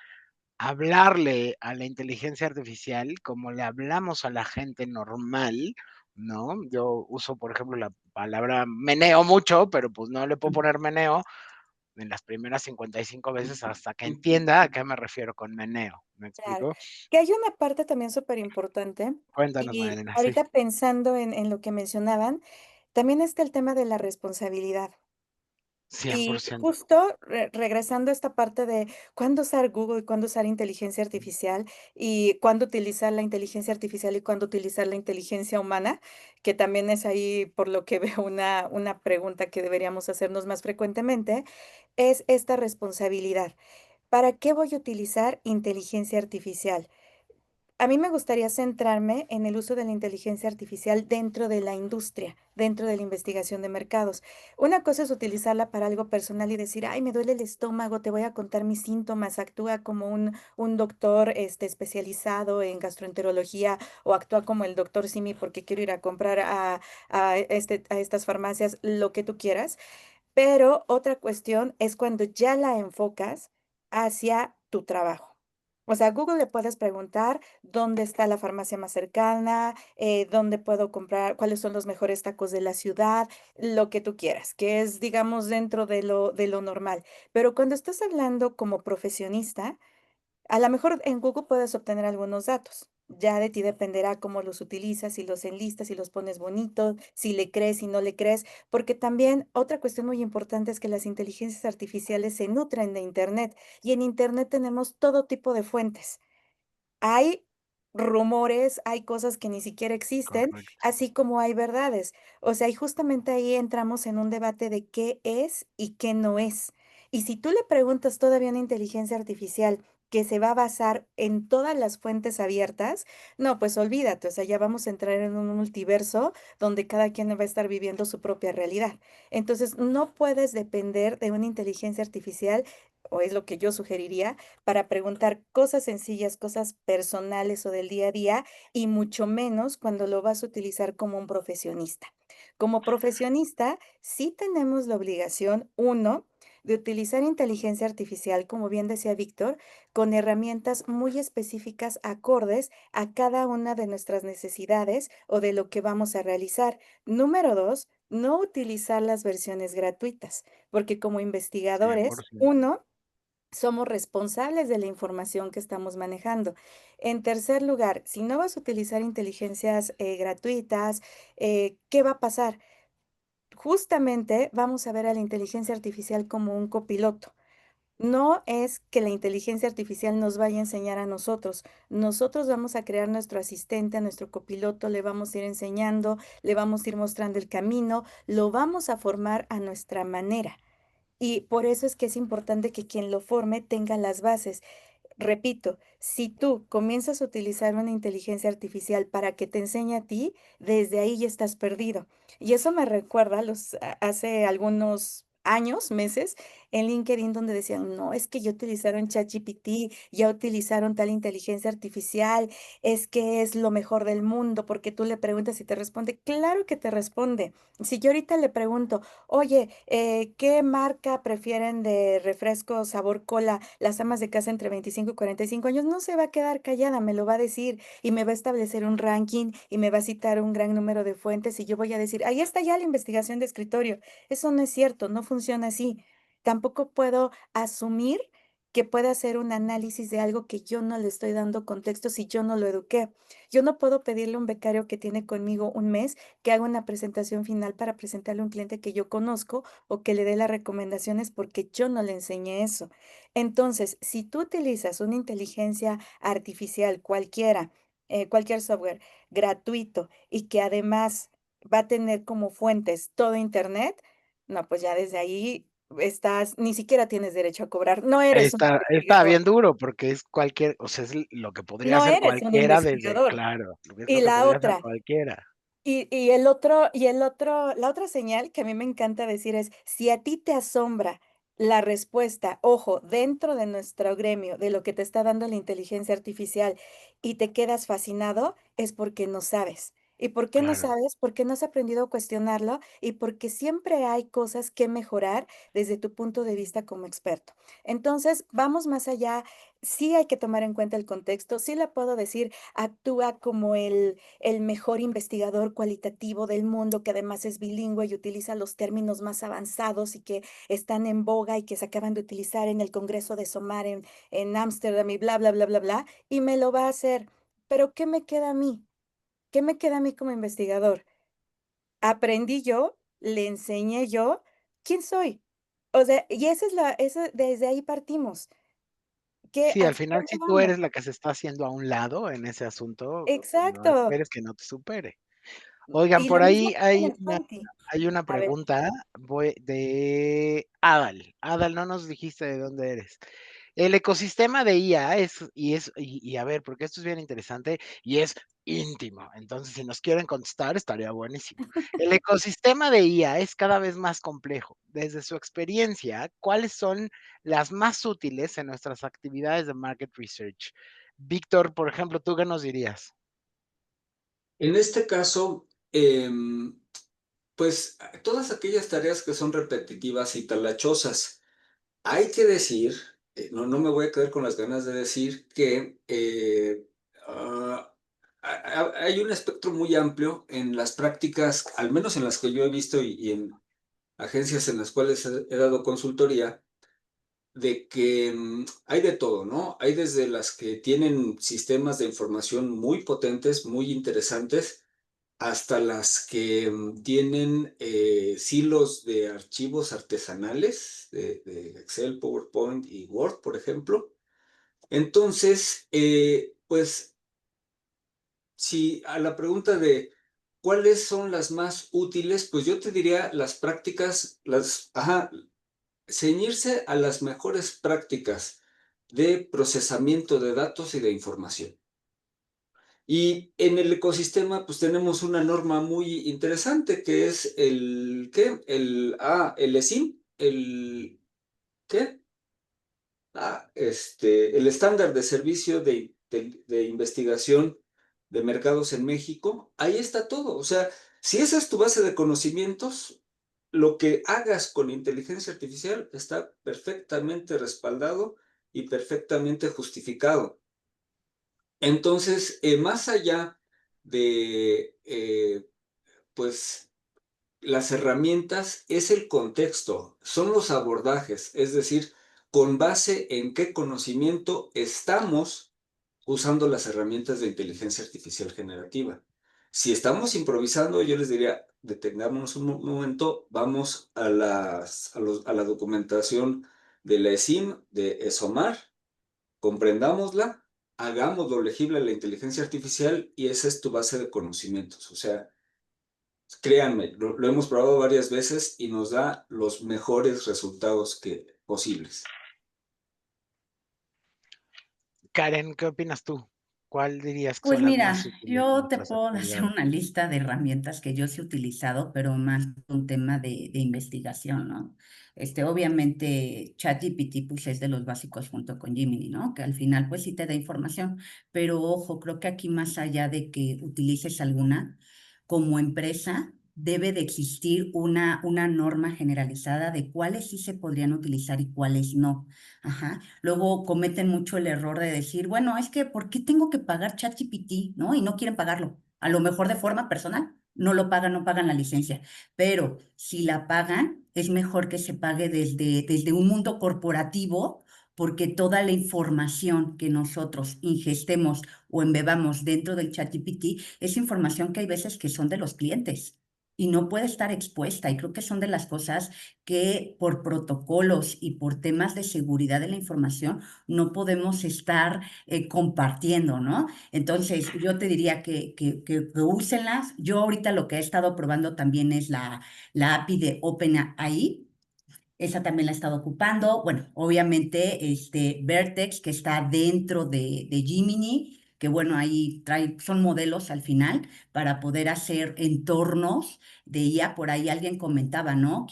hablarle a la inteligencia artificial como le hablamos a la gente normal, ¿no? Yo uso, por ejemplo, la palabra meneo mucho, pero pues no le puedo poner meneo en las primeras 55 veces hasta que entienda a qué me refiero con meneo. ¿Me Claro. explico? Que hay una parte también súper importante, Cuéntanos, y Marilena, sí, ahorita pensando en lo que mencionaban, también está el tema de la responsabilidad. Y 100%. justo regresando a esta parte de cuándo usar Google, cuándo usar inteligencia artificial y cuándo utilizar la inteligencia artificial y cuándo utilizar la inteligencia humana, que también es ahí por lo que veo una pregunta que deberíamos hacernos más frecuentemente, es esta responsabilidad. ¿Para qué voy a utilizar inteligencia artificial? A mí me gustaría centrarme en el uso de la inteligencia artificial dentro de la industria, dentro de la investigación de mercados. Una cosa es utilizarla para algo personal y decir, ay, me duele el estómago, te voy a contar mis síntomas, actúa como un doctor especializado en gastroenterología o actúa como el doctor Simi porque quiero ir a comprar a estas farmacias, lo que tú quieras. Pero otra cuestión es cuando ya la enfocas hacia tu trabajo. O sea, a Google le puedes preguntar dónde está la farmacia más cercana, dónde puedo comprar, cuáles son los mejores tacos de la ciudad, lo que tú quieras, que es, digamos, dentro de lo normal. Pero cuando estás hablando como profesionista, a lo mejor en Google puedes obtener algunos datos. Ya de ti dependerá cómo los utilizas, si los enlistas, si los pones bonitos, si le crees, si no le crees, porque también otra cuestión muy importante es que las inteligencias artificiales se nutren de Internet y en Internet tenemos todo tipo de fuentes. Hay rumores, hay cosas que ni siquiera existen, Correcto. así como hay verdades. O sea, y justamente ahí entramos en un debate de qué es y qué no es. Y si tú le preguntas todavía a una inteligencia artificial que se va a basar en todas las fuentes abiertas, no, pues olvídate, o sea, ya vamos a entrar en un multiverso donde cada quien va a estar viviendo su propia realidad. Entonces, no puedes depender de una inteligencia artificial, o es lo que yo sugeriría, para preguntar cosas sencillas, cosas personales o del día a día, y mucho menos cuando lo vas a utilizar como un profesionista. Como profesionista, sí tenemos la obligación, uno, de utilizar inteligencia artificial, como bien decía Víctor, con herramientas muy específicas, acordes a cada una de nuestras necesidades o de lo que vamos a realizar. Número dos, no utilizar las versiones gratuitas, porque como investigadores, 100%. uno, somos responsables de la información que estamos manejando. En tercer lugar, si no vas a utilizar inteligencias gratuitas, ¿qué va a pasar? Justamente vamos a ver a la inteligencia artificial como un copiloto. No es que la inteligencia artificial nos vaya a enseñar a nosotros. Nosotros vamos a crear nuestro asistente, a nuestro copiloto, le vamos a ir enseñando, le vamos a ir mostrando el camino, lo vamos a formar a nuestra manera. Y por eso es que es importante que quien lo forme tenga las bases. Repito, si tú comienzas a utilizar una inteligencia artificial para que te enseñe a ti, desde ahí ya estás perdido. Y eso me recuerda hace algunos años, meses, en LinkedIn donde decían, no, es que ya utilizaron ChatGPT, ya utilizaron tal inteligencia artificial, es que es lo mejor del mundo, porque tú le preguntas y te responde. Claro que te responde. Si yo ahorita le pregunto, oye, ¿qué marca prefieren de refresco sabor cola las amas de casa entre 25 y 45 años? No se va a quedar callada, me lo va a decir y me va a establecer un ranking y me va a citar un gran número de fuentes y yo voy a decir, ahí está ya la investigación de escritorio. Eso no es cierto, no funciona así. Tampoco puedo asumir que pueda hacer un análisis de algo que yo no le estoy dando contexto si yo no lo eduqué. Yo no puedo pedirle a un becario que tiene conmigo un mes que haga una presentación final para presentarle a un cliente que yo conozco o que le dé las recomendaciones porque yo no le enseñé eso. Entonces, si tú utilizas una inteligencia artificial cualquiera, cualquier software gratuito y que además va a tener como fuentes todo Internet, no, pues ya desde ahí estás, ni siquiera tienes derecho a cobrar, no eres un Está investigador, bien duro porque es cualquier, o sea, es lo que podría no hacer eres un cualquiera desde, investigador. claro, es Y lo que la podría hacer otra, cualquiera. la otra señal que a mí me encanta decir es, si a ti te asombra la respuesta, ojo, dentro de nuestro gremio, de lo que te está dando la inteligencia artificial y te quedas fascinado, es porque no sabes. ¿Y por qué no Claro. sabes? Porque no has aprendido a cuestionarlo y porque siempre hay cosas que mejorar desde tu punto de vista como experto. Entonces, vamos más allá. Sí hay que tomar en cuenta el contexto. Sí le puedo decir, actúa como el mejor investigador cualitativo del mundo, que además es bilingüe y utiliza los términos más avanzados y que están en boga y que se acaban de utilizar en el Congreso de SOMAR en Ámsterdam y bla, bla, bla, bla, bla, y me lo va a hacer. Pero ¿qué me queda a mí? ¿Qué me queda a mí como investigador? Aprendí yo, le enseñé yo, ¿quién soy? O sea, y desde ahí partimos. Sí, al ¿Hacia final, dónde si tú vamos? eres la que se está haciendo a un lado en ese asunto, no Exacto. esperes que no te supere. Oigan, Y lo por mismo ahí con el Santi. hay una A ver. pregunta de Adal. Adal, no nos dijiste de dónde eres. El ecosistema de IA y a ver, porque esto es bien interesante y es íntimo. Entonces, si nos quieren contestar, estaría buenísimo. El ecosistema de IA es cada vez más complejo. Desde su experiencia, ¿cuáles son las más útiles en nuestras actividades de market research? Víctor, por ejemplo, ¿tú qué nos dirías? En este caso, pues todas aquellas tareas que son repetitivas y talachosas. Hay que decir, no me voy a quedar con las ganas de decir que hay un espectro muy amplio en las prácticas, al menos en las que yo he visto y en agencias en las cuales he dado consultoría, de que hay de todo, ¿no? Hay desde las que tienen sistemas de información muy potentes, muy interesantes, hasta las que tienen silos de archivos artesanales de Excel, PowerPoint y Word, por ejemplo. Entonces, pues, si a la pregunta de cuáles son las más útiles, pues yo te diría las prácticas, ceñirse a las mejores prácticas de procesamiento de datos y de información. Y en el ecosistema, pues tenemos una norma muy interesante que es ¿qué? El ESIM, ¿qué? El estándar de servicio de investigación de mercados en México. Ahí está todo. O sea, si esa es tu base de conocimientos, lo que hagas con inteligencia artificial está perfectamente respaldado y perfectamente justificado. Entonces, más allá de, pues, las herramientas, es el contexto, son los abordajes, es decir, con base en qué conocimiento estamos usando las herramientas de inteligencia artificial generativa. Si estamos improvisando, yo les diría, detengámonos un momento, vamos a la documentación de la ESIM, de ESOMAR, comprendámosla, hagámoslo legible a la inteligencia artificial y esa es tu base de conocimientos. O sea, créanme, lo hemos probado varias veces y nos da los mejores resultados posibles. Karen, ¿qué opinas tú? ¿Cuál dirías que Pues son las más mira, útiles en yo te nuestras puedo hacer actividades? una lista de herramientas que yo sí he utilizado, pero más un tema de investigación, ¿no? Obviamente, ChatGPT pues es de los básicos junto con Gemini, ¿no? Que al final pues sí te da información, pero ojo, creo que aquí más allá de que utilices alguna, como empresa debe de existir una norma generalizada de cuáles sí se podrían utilizar y cuáles no. Ajá. Luego cometen mucho el error de decir, bueno, es que ¿por qué tengo que pagar ChatGPT, ¿no? Y no quieren pagarlo. A lo mejor de forma personal, no lo pagan, no pagan la licencia. Pero si la pagan, es mejor que se pague desde un mundo corporativo, porque toda la información que nosotros ingestemos o embebamos dentro del ChatGPT es información que hay veces que son de los clientes. Y no puede estar expuesta. Y creo que son de las cosas que por protocolos y por temas de seguridad de la información no podemos estar compartiendo, ¿no? Entonces, yo te diría que úsenlas. Yo ahorita lo que he estado probando también es la API de OpenAI. Esa también la he estado ocupando. Bueno, obviamente, Vertex, que está dentro de Gemini, que bueno, ahí son modelos al final para poder hacer entornos de IA. Por ahí alguien comentaba, ¿no?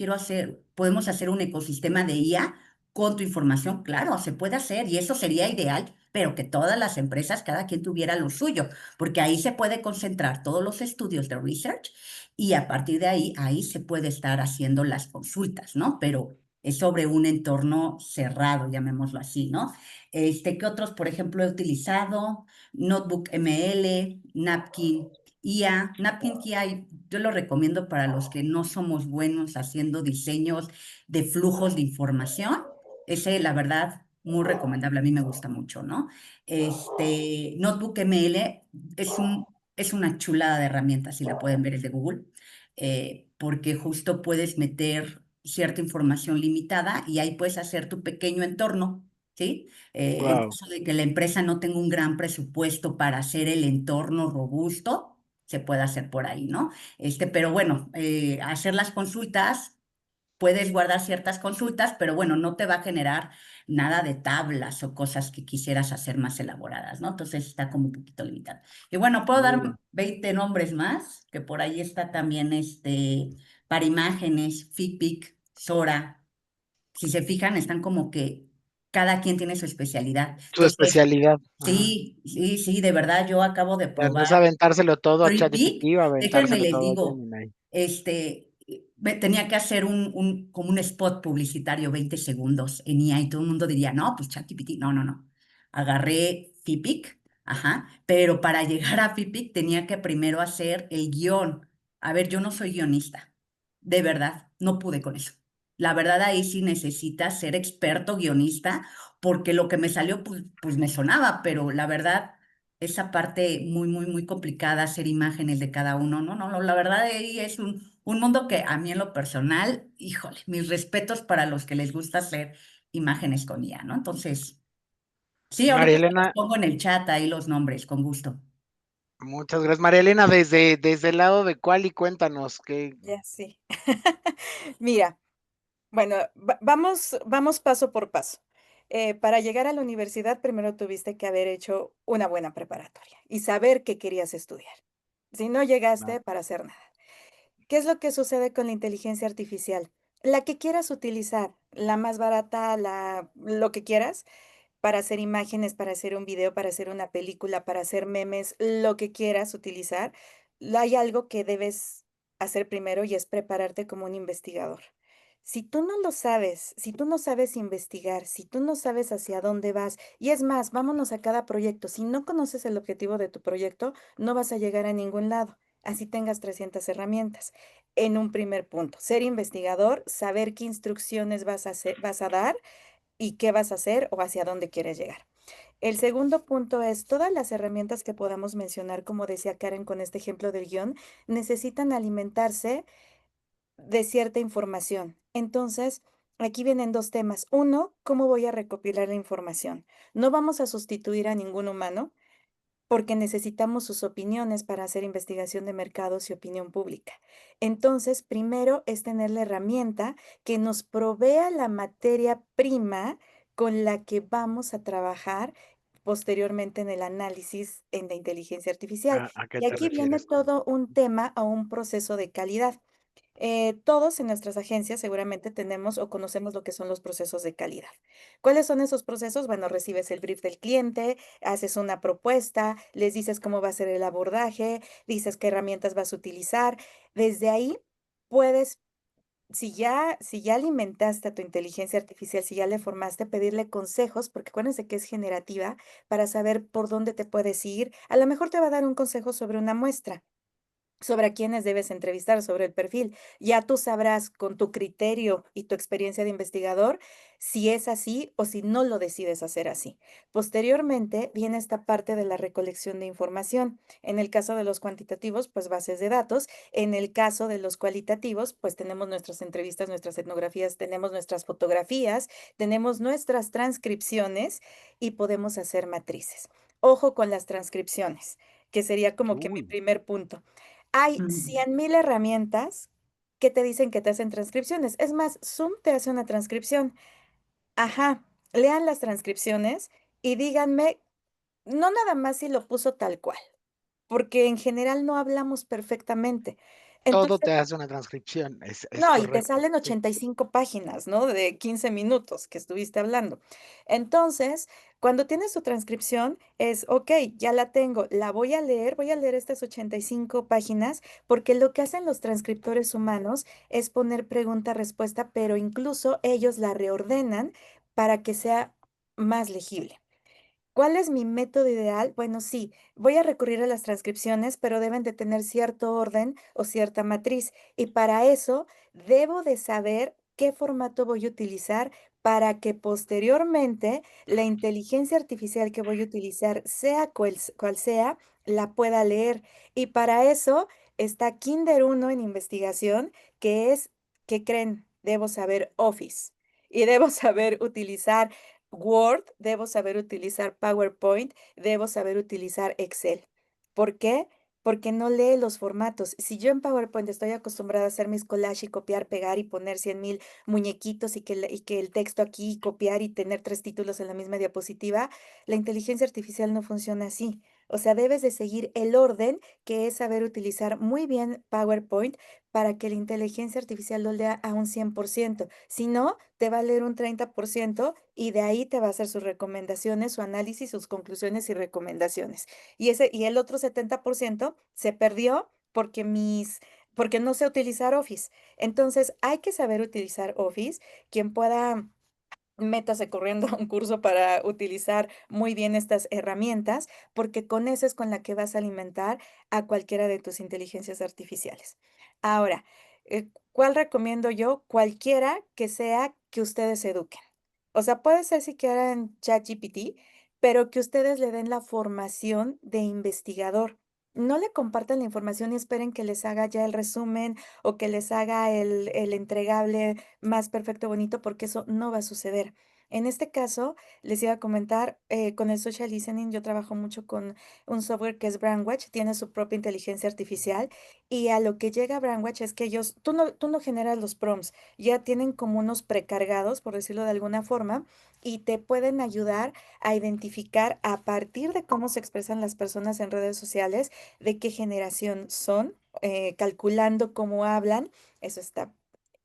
Podemos hacer un ecosistema de IA con tu información. Claro, se puede hacer y eso sería ideal, pero que todas las empresas, cada quien tuviera lo suyo, porque ahí se puede concentrar todos los estudios de research y a partir de ahí se puede estar haciendo las consultas, ¿no? Pero es sobre un entorno cerrado, llamémoslo así, ¿no? ¿Qué otros, por ejemplo, he utilizado? Notebook ML, Napkin IA. Napkin IA yo lo recomiendo para los que no somos buenos haciendo diseños de flujos de información. Ese, la verdad, muy recomendable, a mí me gusta mucho, ¿no? Notebook ML es una chulada de herramientas, si la pueden ver, es de Google, porque justo puedes meter cierta información limitada y ahí puedes hacer tu pequeño entorno, ¿sí? En Wow. caso de que la empresa no tenga un gran presupuesto para hacer el entorno robusto, se puede hacer por ahí, ¿no? Pero bueno, hacer las consultas, puedes guardar ciertas consultas, pero bueno, no te va a generar nada de tablas o cosas que quisieras hacer más elaboradas, ¿no? Entonces está como un poquito limitado. Y bueno, puedo Muy dar bien. 20 nombres más, que por ahí está también para imágenes, Fipic, Sora. Si se fijan, están como que cada quien tiene su especialidad. Su Entonces, especialidad. Ajá. sí, sí, sí, de verdad, yo acabo de Ya no es probar aventárselo todo a ChatGPT Freepik. o Déjenme aventárselo les todo a digo, Gemini. tenía que hacer como un spot publicitario 20 segundos en IA y todo el mundo diría, no, pues ChatGPT, no, no, no. Agarré Fipic, ajá, pero para llegar a Fipic tenía que primero hacer el guión. A ver, yo no soy guionista, de verdad, no pude con eso. la verdad ahí sí necesitas ser experto guionista, porque lo que me salió pues me sonaba, pero la verdad esa parte muy, muy, muy complicada, hacer imágenes de cada uno, no, la verdad ahí es un mundo que a mí en lo personal, híjole, mis respetos para los que les gusta hacer imágenes con IA, ¿no? Entonces, sí, María ahorita te los Elena, pongo en el chat ahí los nombres, con gusto. muchas gracias. María Elena, desde el lado de Quali, cuéntanos que Ya sí. Mira, bueno, vamos paso por paso. Para llegar a la universidad, primero tuviste que haber hecho una buena preparatoria y saber qué querías estudiar. Si no llegaste para hacer nada. ¿Qué es lo que sucede con la inteligencia artificial? La que quieras utilizar, la más barata, lo que quieras, para hacer imágenes, para hacer un video, para hacer una película, para hacer memes, lo que quieras utilizar, hay algo que debes hacer primero y es prepararte como un investigador. Si tú no lo sabes, si tú no sabes investigar, si tú no sabes hacia dónde vas, y es más, vámonos a cada proyecto, si no conoces el objetivo de tu proyecto, no vas a llegar a ningún lado, así tengas 300 herramientas. En un primer punto, ser investigador, saber qué instrucciones vas a dar y qué vas a hacer o hacia dónde quieres llegar. El segundo punto es, todas las herramientas que podamos mencionar, como decía Karen con este ejemplo del guión, necesitan alimentarse de cierta información. Entonces, aquí vienen dos temas. Uno, ¿cómo voy a recopilar la información? No vamos a sustituir a ningún humano, porque necesitamos sus opiniones para hacer investigación de mercados y opinión pública. Entonces, primero es tener la herramienta que nos provea la materia prima con la que vamos a trabajar posteriormente en el análisis en la inteligencia artificial. a qué Y te aquí viene refieres todo un tema o un proceso de calidad. Todos en nuestras agencias seguramente tenemos o conocemos lo que son los procesos de calidad. ¿Cuáles son esos procesos? Bueno, recibes el brief del cliente, haces una propuesta, les dices cómo va a ser el abordaje, dices qué herramientas vas a utilizar. Desde ahí puedes, si ya alimentaste a tu inteligencia artificial, si ya le formaste, pedirle consejos, porque acuérdense que es generativa, para saber por dónde te puedes ir. A lo mejor te va a dar un consejo sobre una muestra, sobre a quiénes debes entrevistar, sobre el perfil. Ya tú sabrás con tu criterio y tu experiencia de investigador si es así o si no lo decides hacer así. Posteriormente viene esta parte de la recolección de información. En el caso de los cuantitativos, pues bases de datos. En el caso de los cualitativos, pues tenemos nuestras entrevistas, nuestras etnografías, tenemos nuestras fotografías, tenemos nuestras transcripciones y podemos hacer matrices. Ojo con las transcripciones, que sería como que mi Uy, primer punto. Hay Mm. 100,000 herramientas que te dicen que te hacen transcripciones. Es más, Zoom te hace una transcripción. Ajá, lean las transcripciones y díganme, no nada más si lo puso tal cual, porque en general no hablamos perfectamente. todo Entonces, te hace una transcripción, es no, y te correcto. salen Sí. 85 páginas, ¿no? De 15 minutos que estuviste hablando. Entonces, cuando tienes tu transcripción, es, ok, ya la tengo, la voy a leer estas 85 páginas, porque lo que hacen los transcriptores humanos es poner pregunta-respuesta, pero incluso ellos la reordenan para que sea más legible. ¿Cuál es mi método ideal? Bueno, sí, voy a recurrir a las transcripciones, pero deben de tener cierto orden o cierta matriz. Y para eso debo de saber qué formato voy a utilizar para que posteriormente la inteligencia artificial que voy a utilizar, sea cual sea, la pueda leer. Y para eso está Kinder 1 en investigación, que es, ¿qué creen? Debo saber Office y debo saber utilizar Word, debo saber utilizar PowerPoint, debo saber utilizar Excel. ¿Por qué? Porque no lee los formatos. Si yo en PowerPoint estoy acostumbrada a hacer mis collages y copiar, pegar y poner 100,000 muñequitos y que el texto aquí, copiar y tener 3 títulos en la misma diapositiva, la inteligencia artificial no funciona así. O sea, debes de seguir el orden, que es saber utilizar muy bien PowerPoint para que la inteligencia artificial lo lea a un 100%. Si no, te va a leer un 30% y de ahí te va a hacer sus recomendaciones, su análisis, sus conclusiones y recomendaciones. Y el otro 70% se perdió porque no sé utilizar Office. Entonces, hay que saber utilizar Office. Quien pueda, métase corriendo a un curso para utilizar muy bien estas herramientas, porque con eso es con la que vas a alimentar a cualquiera de tus inteligencias artificiales. Ahora, ¿Cuál recomiendo yo? Cualquiera que sea que ustedes eduquen. O sea, puede ser siquiera en ChatGPT, pero que ustedes le den la formación de investigador. No le compartan la información y esperen que les haga ya el resumen o que les haga el entregable más perfecto, bonito, porque eso no va a suceder. En este caso, les iba a comentar, con el social listening, yo trabajo mucho con un software que es Brandwatch, tiene su propia inteligencia artificial y a lo que llega Brandwatch es que ellos, tú no generas los prompts, ya tienen como unos precargados, por decirlo de alguna forma, y te pueden ayudar a identificar a partir de cómo se expresan las personas en redes sociales, de qué generación son, calculando cómo hablan. Eso está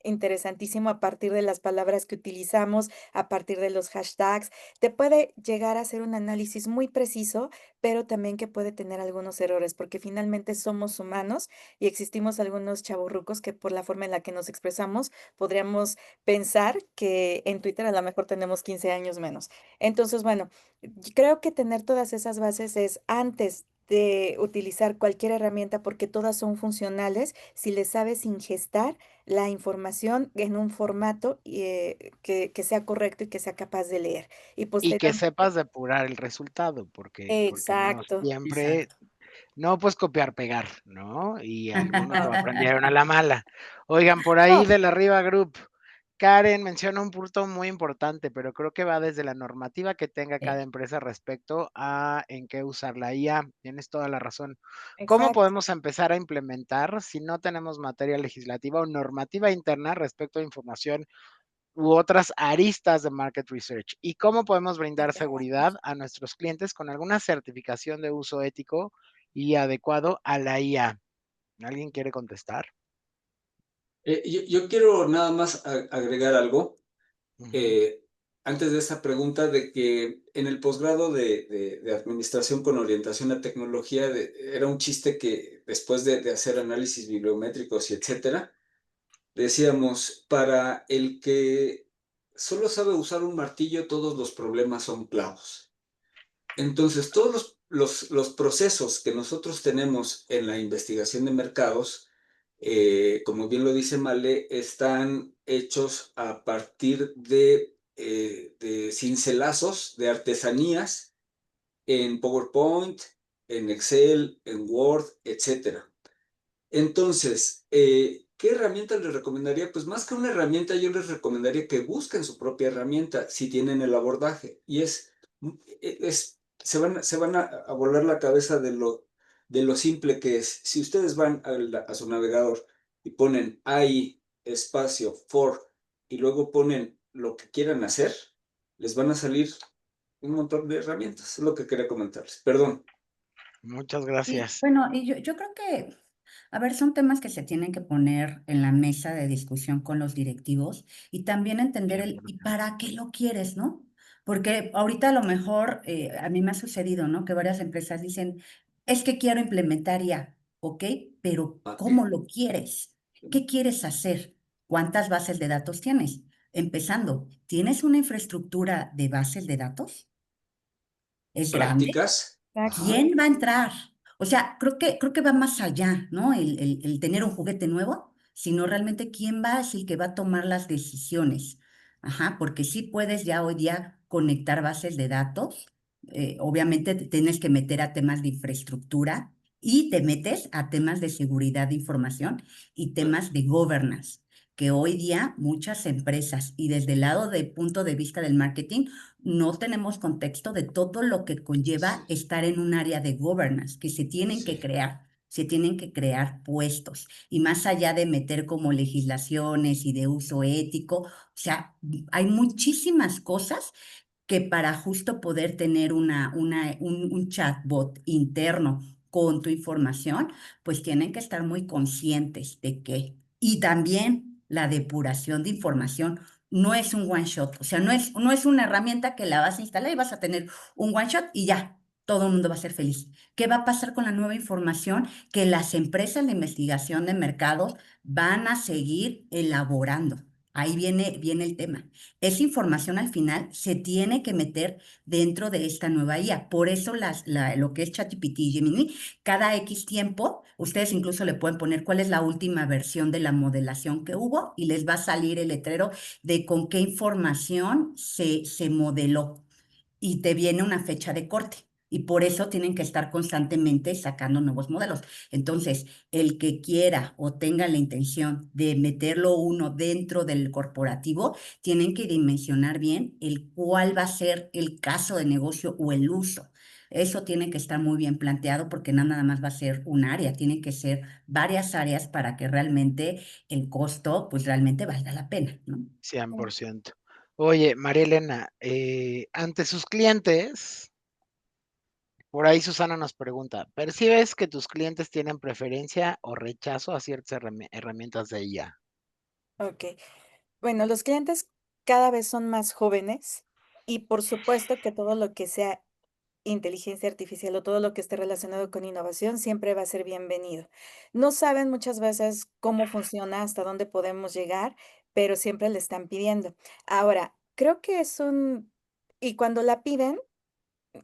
interesantísimo a partir de las palabras que utilizamos, a partir de los hashtags. Te puede llegar a hacer un análisis muy preciso, pero también que puede tener algunos errores, porque finalmente somos humanos y existimos algunos chavorrucos que por la forma en la que nos expresamos podríamos pensar que en Twitter a lo mejor tenemos 15 años menos. Entonces, bueno, creo que tener todas esas bases es antes de utilizar cualquier herramienta porque todas son funcionales si le sabes ingestar la información en un formato que sea correcto y que sea capaz de leer. Y Y que posteriormente, sepas depurar el resultado, porque no exacto. siempre, Exacto. no puedes copiar, pegar, ¿no? Y algunos lo aprendieron a la mala. Oigan, por ahí No, del Arriba Group, Karen menciona un punto muy importante, pero creo que va desde la normativa que tenga cada Sí. empresa respecto a en qué usar la IA. Tienes toda la razón. ¿Cómo exacto. podemos empezar a implementar si no tenemos materia legislativa o normativa interna respecto a información u otras aristas de market research? ¿Y cómo podemos brindar seguridad a nuestros clientes con alguna certificación de uso ético y adecuado a la IA? ¿Alguien quiere contestar? Yo quiero nada más agregar algo. Ujú. eh, Antes de esta pregunta de que en el posgrado de administración con orientación a tecnología era un chiste que después de hacer análisis bibliométricos y etcétera, decíamos, para el que solo sabe usar un martillo, todos los problemas son clavos. Entonces, todos los procesos que nosotros tenemos en la investigación de mercados, como bien lo dice Male, están hechos a partir de cincelazos, de artesanías en PowerPoint, en Excel, en Word, etcétera. Entonces, ¿qué herramienta les recomendaría? Pues más que una herramienta, yo les recomendaría que busquen su propia herramienta si tienen el abordaje. Y se van a volar la cabeza de lo simple que es. Si ustedes van a su navegador y ponen AI espacio for y luego ponen lo que quieran hacer, les van a salir un montón de herramientas. Es lo que quería comentarles. Perdón. Muchas Y gracias. bueno, y yo creo que, a ver, son temas que se tienen que poner en la mesa de discusión con los directivos y también entender el ¿y 100%. para qué lo quieres, no? Porque ahorita a lo mejor a mí me ha sucedido, ¿no? Que varias empresas dicen, es que quiero implementar ya, ¿ok? Pero ¿A ¿cómo qué? lo quieres? ¿Qué quieres hacer? ¿Cuántas bases de datos tienes? Empezando, ¿tienes una infraestructura de bases de datos? ¿Es grande? ¿Prácticas? Exacto. Ajá. ¿Quién va a entrar? O sea, creo que va más allá, ¿no? El tener un juguete nuevo, sino realmente quién va, es el que va a tomar las decisiones. Ajá, porque sí puedes ya hoy día conectar bases de datos. Obviamente te tienes que meter a temas de infraestructura y te metes a temas de seguridad de información y temas de governance, que hoy día muchas empresas y desde el lado de punto de vista del marketing, no tenemos contexto de todo lo que conlleva Sí, estar en un área de governance, que sí. se tienen que crear puestos. Y más allá de meter como legislaciones y de uso ético, o sea, hay muchísimas cosas que para justo poder tener un chatbot interno con tu información, pues tienen que estar muy conscientes de que. Y también la depuración de información no es un one shot, o sea, no es una herramienta que la vas a instalar y vas a tener un one shot y ya, todo el mundo va a ser feliz. ¿Qué va a pasar con la nueva información que las empresas de investigación de mercados van a seguir elaborando? Ahí viene el tema. Esa información al final se tiene que meter dentro de esta nueva IA. Por eso lo que es ChatGPT y Gemini, cada X tiempo, ustedes incluso le pueden poner cuál es la última versión de la modelación que hubo y les va a salir el letrero de con qué información se modeló y te viene una fecha de corte. Y por eso tienen que estar constantemente sacando nuevos modelos. Entonces, el que quiera o tenga la intención de meterlo uno dentro del corporativo, tienen que dimensionar bien el cuál va a ser el caso de negocio o el uso. Eso tiene que estar muy bien planteado porque no nada más va a ser un área, tiene que ser varias áreas para que realmente el costo, pues realmente valga la pena, ¿no? 100%. Oye, María Elena, ante sus clientes, por ahí Susana nos pregunta, ¿percibes que tus clientes tienen preferencia o rechazo a ciertas herramientas de IA? Ok. Bueno, los clientes cada vez son más jóvenes y por supuesto que todo lo que sea inteligencia artificial o todo lo que esté relacionado con innovación siempre va a ser bienvenido. No saben muchas veces cómo funciona, hasta dónde podemos llegar, pero siempre le están pidiendo. Ahora, creo que es y cuando la piden,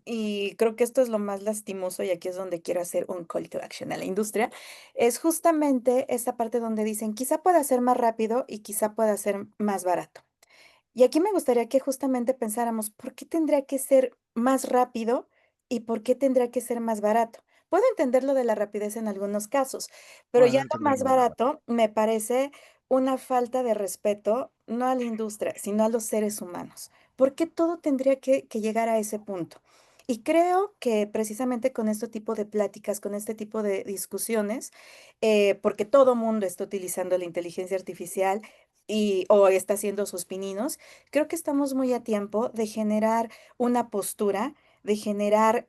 y creo que esto es lo más lastimoso, y aquí es donde quiero hacer un call to action a la industria, es justamente esta parte donde dicen, quizá pueda ser más rápido y quizá pueda ser más barato. Y aquí me gustaría que justamente pensáramos, ¿por qué tendría que ser más rápido y por qué tendría que ser más barato? Puedo entender lo de la rapidez en algunos casos, pero Puedo ya lo más entenderlo. barato me parece una falta de respeto, no a la industria, sino a los seres humanos. ¿Por qué todo tendría que llegar a ese punto? Y creo que precisamente con este tipo de pláticas, con este tipo de discusiones, porque todo mundo está utilizando la inteligencia artificial, o está haciendo sus pininos, creo que estamos muy a tiempo de generar una postura, de generar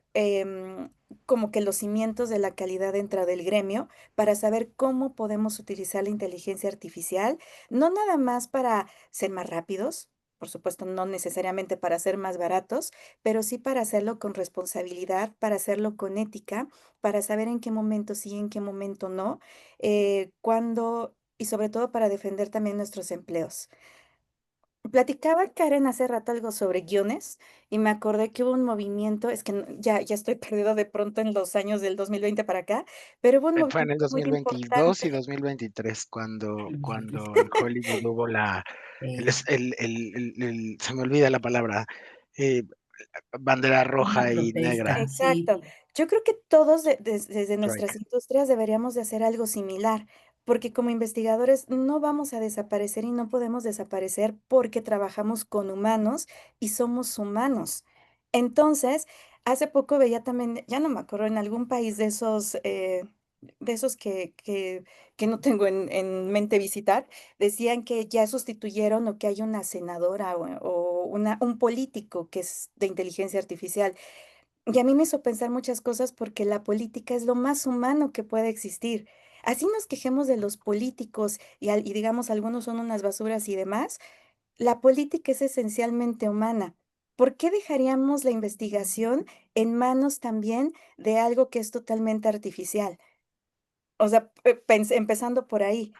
como que los cimientos de la calidad dentro del gremio para saber cómo podemos utilizar la inteligencia artificial, no nada más para ser más rápidos. Por supuesto, no necesariamente para ser más baratos, pero sí para hacerlo con responsabilidad, para hacerlo con ética, para saber en qué momento sí, en qué momento no, cuándo y sobre todo para defender también nuestros empleos. Platicaba Karen hace rato algo sobre guiones y me acordé que hubo un movimiento, es que ya estoy perdido de pronto en los años del 2020 para acá, pero hubo un Fue en el movimiento muy 2022 y importante. 2023 cuando en Hollywood hubo se me olvida la palabra, eh, bandera Una roja y negra, protesta, sí. Exacto. Yo creo que todos desde nuestras strike. industrias deberíamos de hacer algo similar, porque como investigadores no vamos a desaparecer y no podemos desaparecer porque trabajamos con humanos y somos humanos. Entonces, hace poco veía también, ya no me acuerdo, en algún país de esos que no tengo en mente visitar, decían que ya sustituyeron o que hay una senadora o un político que es de inteligencia artificial. Y a mí me hizo pensar muchas cosas porque la política es lo más humano que puede existir. Así nos quejemos de los políticos y digamos algunos son unas basuras y demás. La política es esencialmente humana. ¿Por qué dejaríamos la investigación en manos también de algo que es totalmente artificial? O sea, empezando por ahí.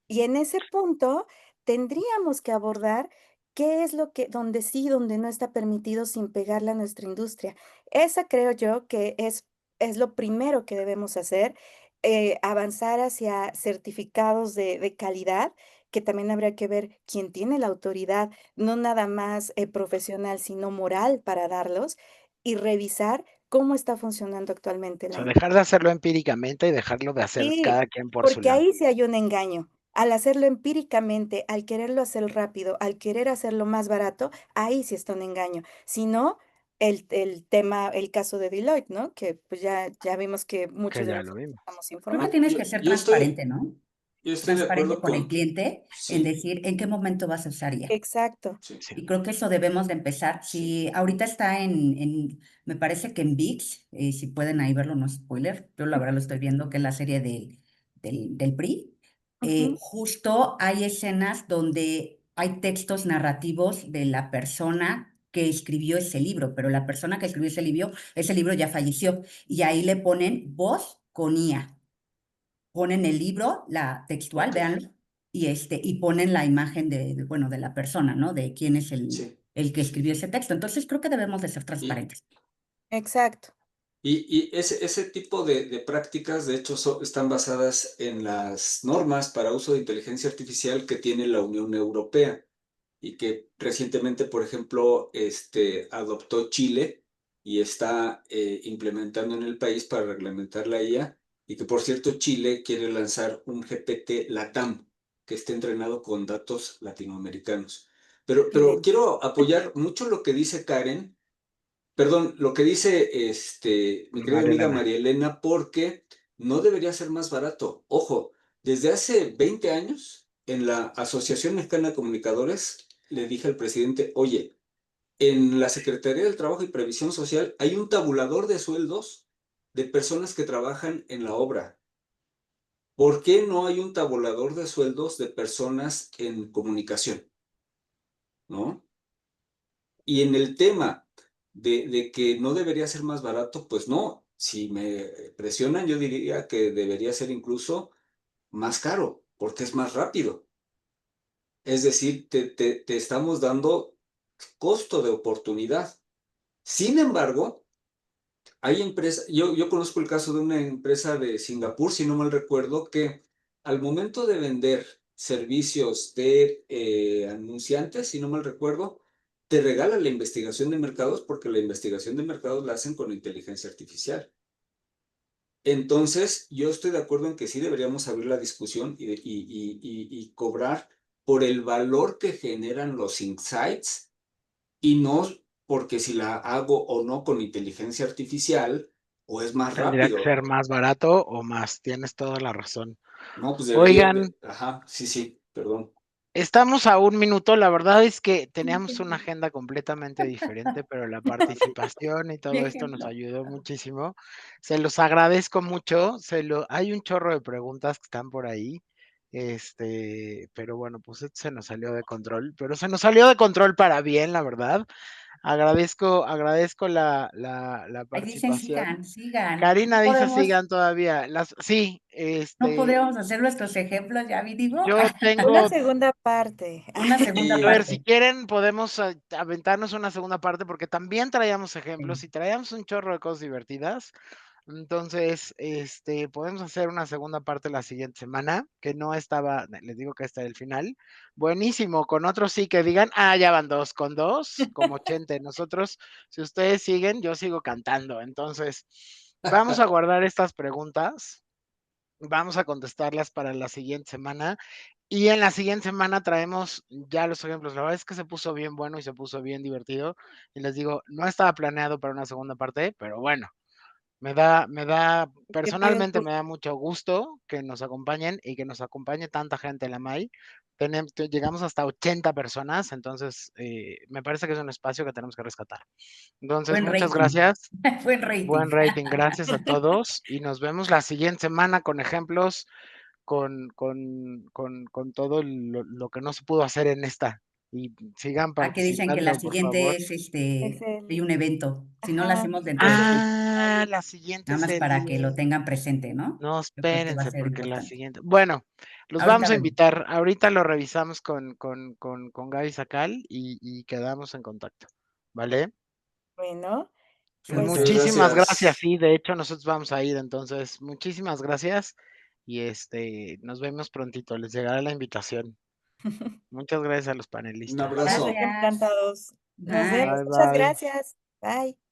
Y en ese punto tendríamos que abordar qué es lo que, donde sí, donde no está permitido sin pegarle a nuestra industria. Esa creo yo que es lo primero que debemos hacer, avanzar hacia certificados de calidad, que también habría que ver quién tiene la autoridad, no nada más profesional, sino moral para darlos y revisar cómo está funcionando actualmente O la sea, industria. dejar de hacerlo empíricamente y dejarlo de hacer Sí, cada quien por su porque lado. ahí sí hay un engaño. Al hacerlo empíricamente, al quererlo hacer rápido, al querer hacerlo más barato, ahí sí está un engaño. Si no, el tema, el caso de Deloitte, ¿no? Que pues ya vimos que Que muchos de ya lo nosotros vimos. estamos Creo que informando. tienes que ser Yo estoy, transparente, ¿no? yo estoy de Transparente acuerdo con el con, cliente en sí, decir en qué momento vas a usar IA. Exacto. sí, Sí. Y creo que eso debemos de empezar. sí. Si ahorita está me parece que en VIX, si pueden ahí verlo, no es spoiler, yo la verdad lo estoy viendo, que es la serie del PRI. Ujú. Justo hay escenas donde hay textos narrativos de la persona que escribió ese libro, pero la persona que escribió ese libro ya falleció. Y ahí le ponen voz con IA. Ponen el libro, la textual, Ok. véanlo, y ponen la imagen bueno, de la persona, ¿no? De quién es Sí. el que escribió ese texto. Entonces creo que debemos de ser Y, transparentes. Exacto. y ese tipo de prácticas, de hecho, están basadas en las normas para uso de inteligencia artificial que tiene la Unión Europea y que recientemente, por ejemplo, adoptó Chile y está implementando en el país para reglamentar la IA, y que, por cierto, Chile quiere lanzar un GPT LATAM que esté entrenado con datos latinoamericanos. Pero Excelente. quiero apoyar mucho lo que dice Karen, perdón, lo que dice mi querida María amiga Elena. María Elena, porque no debería ser más barato. Ojo, desde hace 20 años, en la Asociación Mexicana de Comunicadores, le dije al presidente, oye, en la Secretaría del Trabajo y Previsión Social hay un tabulador de sueldos de personas que trabajan en la obra. ¿Por qué no hay un tabulador de sueldos de personas en comunicación? ¿No? Y en el tema de que no debería ser más barato, pues no. Si me presionan, yo diría que debería ser incluso más caro, porque es más rápido. Es decir, te estamos dando costo de oportunidad. Sin embargo, hay empresas, yo conozco el caso de una empresa de Singapur, si no mal recuerdo, que al momento de vender servicios de anunciantes, si no mal recuerdo, te regala la investigación de mercados, porque la investigación de mercados la hacen con inteligencia artificial. Entonces, yo estoy de acuerdo en que sí deberíamos abrir la discusión y cobrar por el valor que generan los insights, y no porque si la hago o no con inteligencia artificial, o es más Tendría que rápido. ser más barato o más. Tienes toda la razón. No, pues debería Oigan, ajá, sí, perdón. estamos a 1 minuto. La verdad es que teníamos una agenda completamente diferente, pero la participación y todo esto nos Déjenlo. ayudó muchísimo. Se los agradezco mucho. Hay un chorro de preguntas que están por ahí. Pero bueno, pues esto se nos salió de control, pero se nos salió de control para bien, la verdad. Agradezco la Ahí dicen, participación. sigan, sigan. Karina dice sigan todavía. Sí, No podríamos hacer nuestros ejemplos, ya vi, digo, yo Una tengo. segunda parte. una segunda A ver, si parte. quieren, podemos aventarnos una segunda parte porque también traíamos ejemplos Sí. y traíamos un chorro de cosas divertidas. Entonces, podemos hacer una segunda parte la siguiente semana, que no estaba, les digo que está el final. Buenísimo, con otros sí que digan, ya van dos, con dos, como 80. Nosotros, si ustedes siguen, yo sigo cantando. Entonces, vamos a guardar estas preguntas, vamos a contestarlas para la siguiente semana. Y en la siguiente semana traemos ya los ejemplos. La verdad es que se puso bien bueno y se puso bien divertido. Y les digo, no estaba planeado para una segunda parte, pero bueno, Qué padre. personalmente me da mucho gusto que nos acompañen y que nos acompañe tanta gente en la MAI. Llegamos hasta 80 personas, entonces me parece que es un espacio que tenemos que rescatar. Entonces, Buen muchas rating. gracias. Buen rating. Buen rating, gracias a todos y nos vemos la siguiente semana con ejemplos con todo lo que no se pudo hacer en esta. Y sigan Que dicen que la participando, por siguiente favor. es hay Excelente. un evento. Si no la Ajá. hacemos dentro de Entonces, La siguiente nada más para que lo sería. tengan presente, ¿no? No, Yo creo que va a espérense, ser porque la importante. siguiente. Bueno, los Ahorita vamos a vemos. invitar. Ahorita lo revisamos con Gaby Sacal y quedamos en contacto. ¿Vale? bueno, pues Muchas Muchísimas gracias. gracias. Sí, de hecho, nosotros vamos a ir. Entonces, muchísimas gracias. Y nos vemos prontito. Les llegará la invitación. Muchas gracias a los Un panelistas. abrazo. nosotros Gracias. encantados. Nos vemos. Bye. Bye, Muchas bye. gracias. Bye.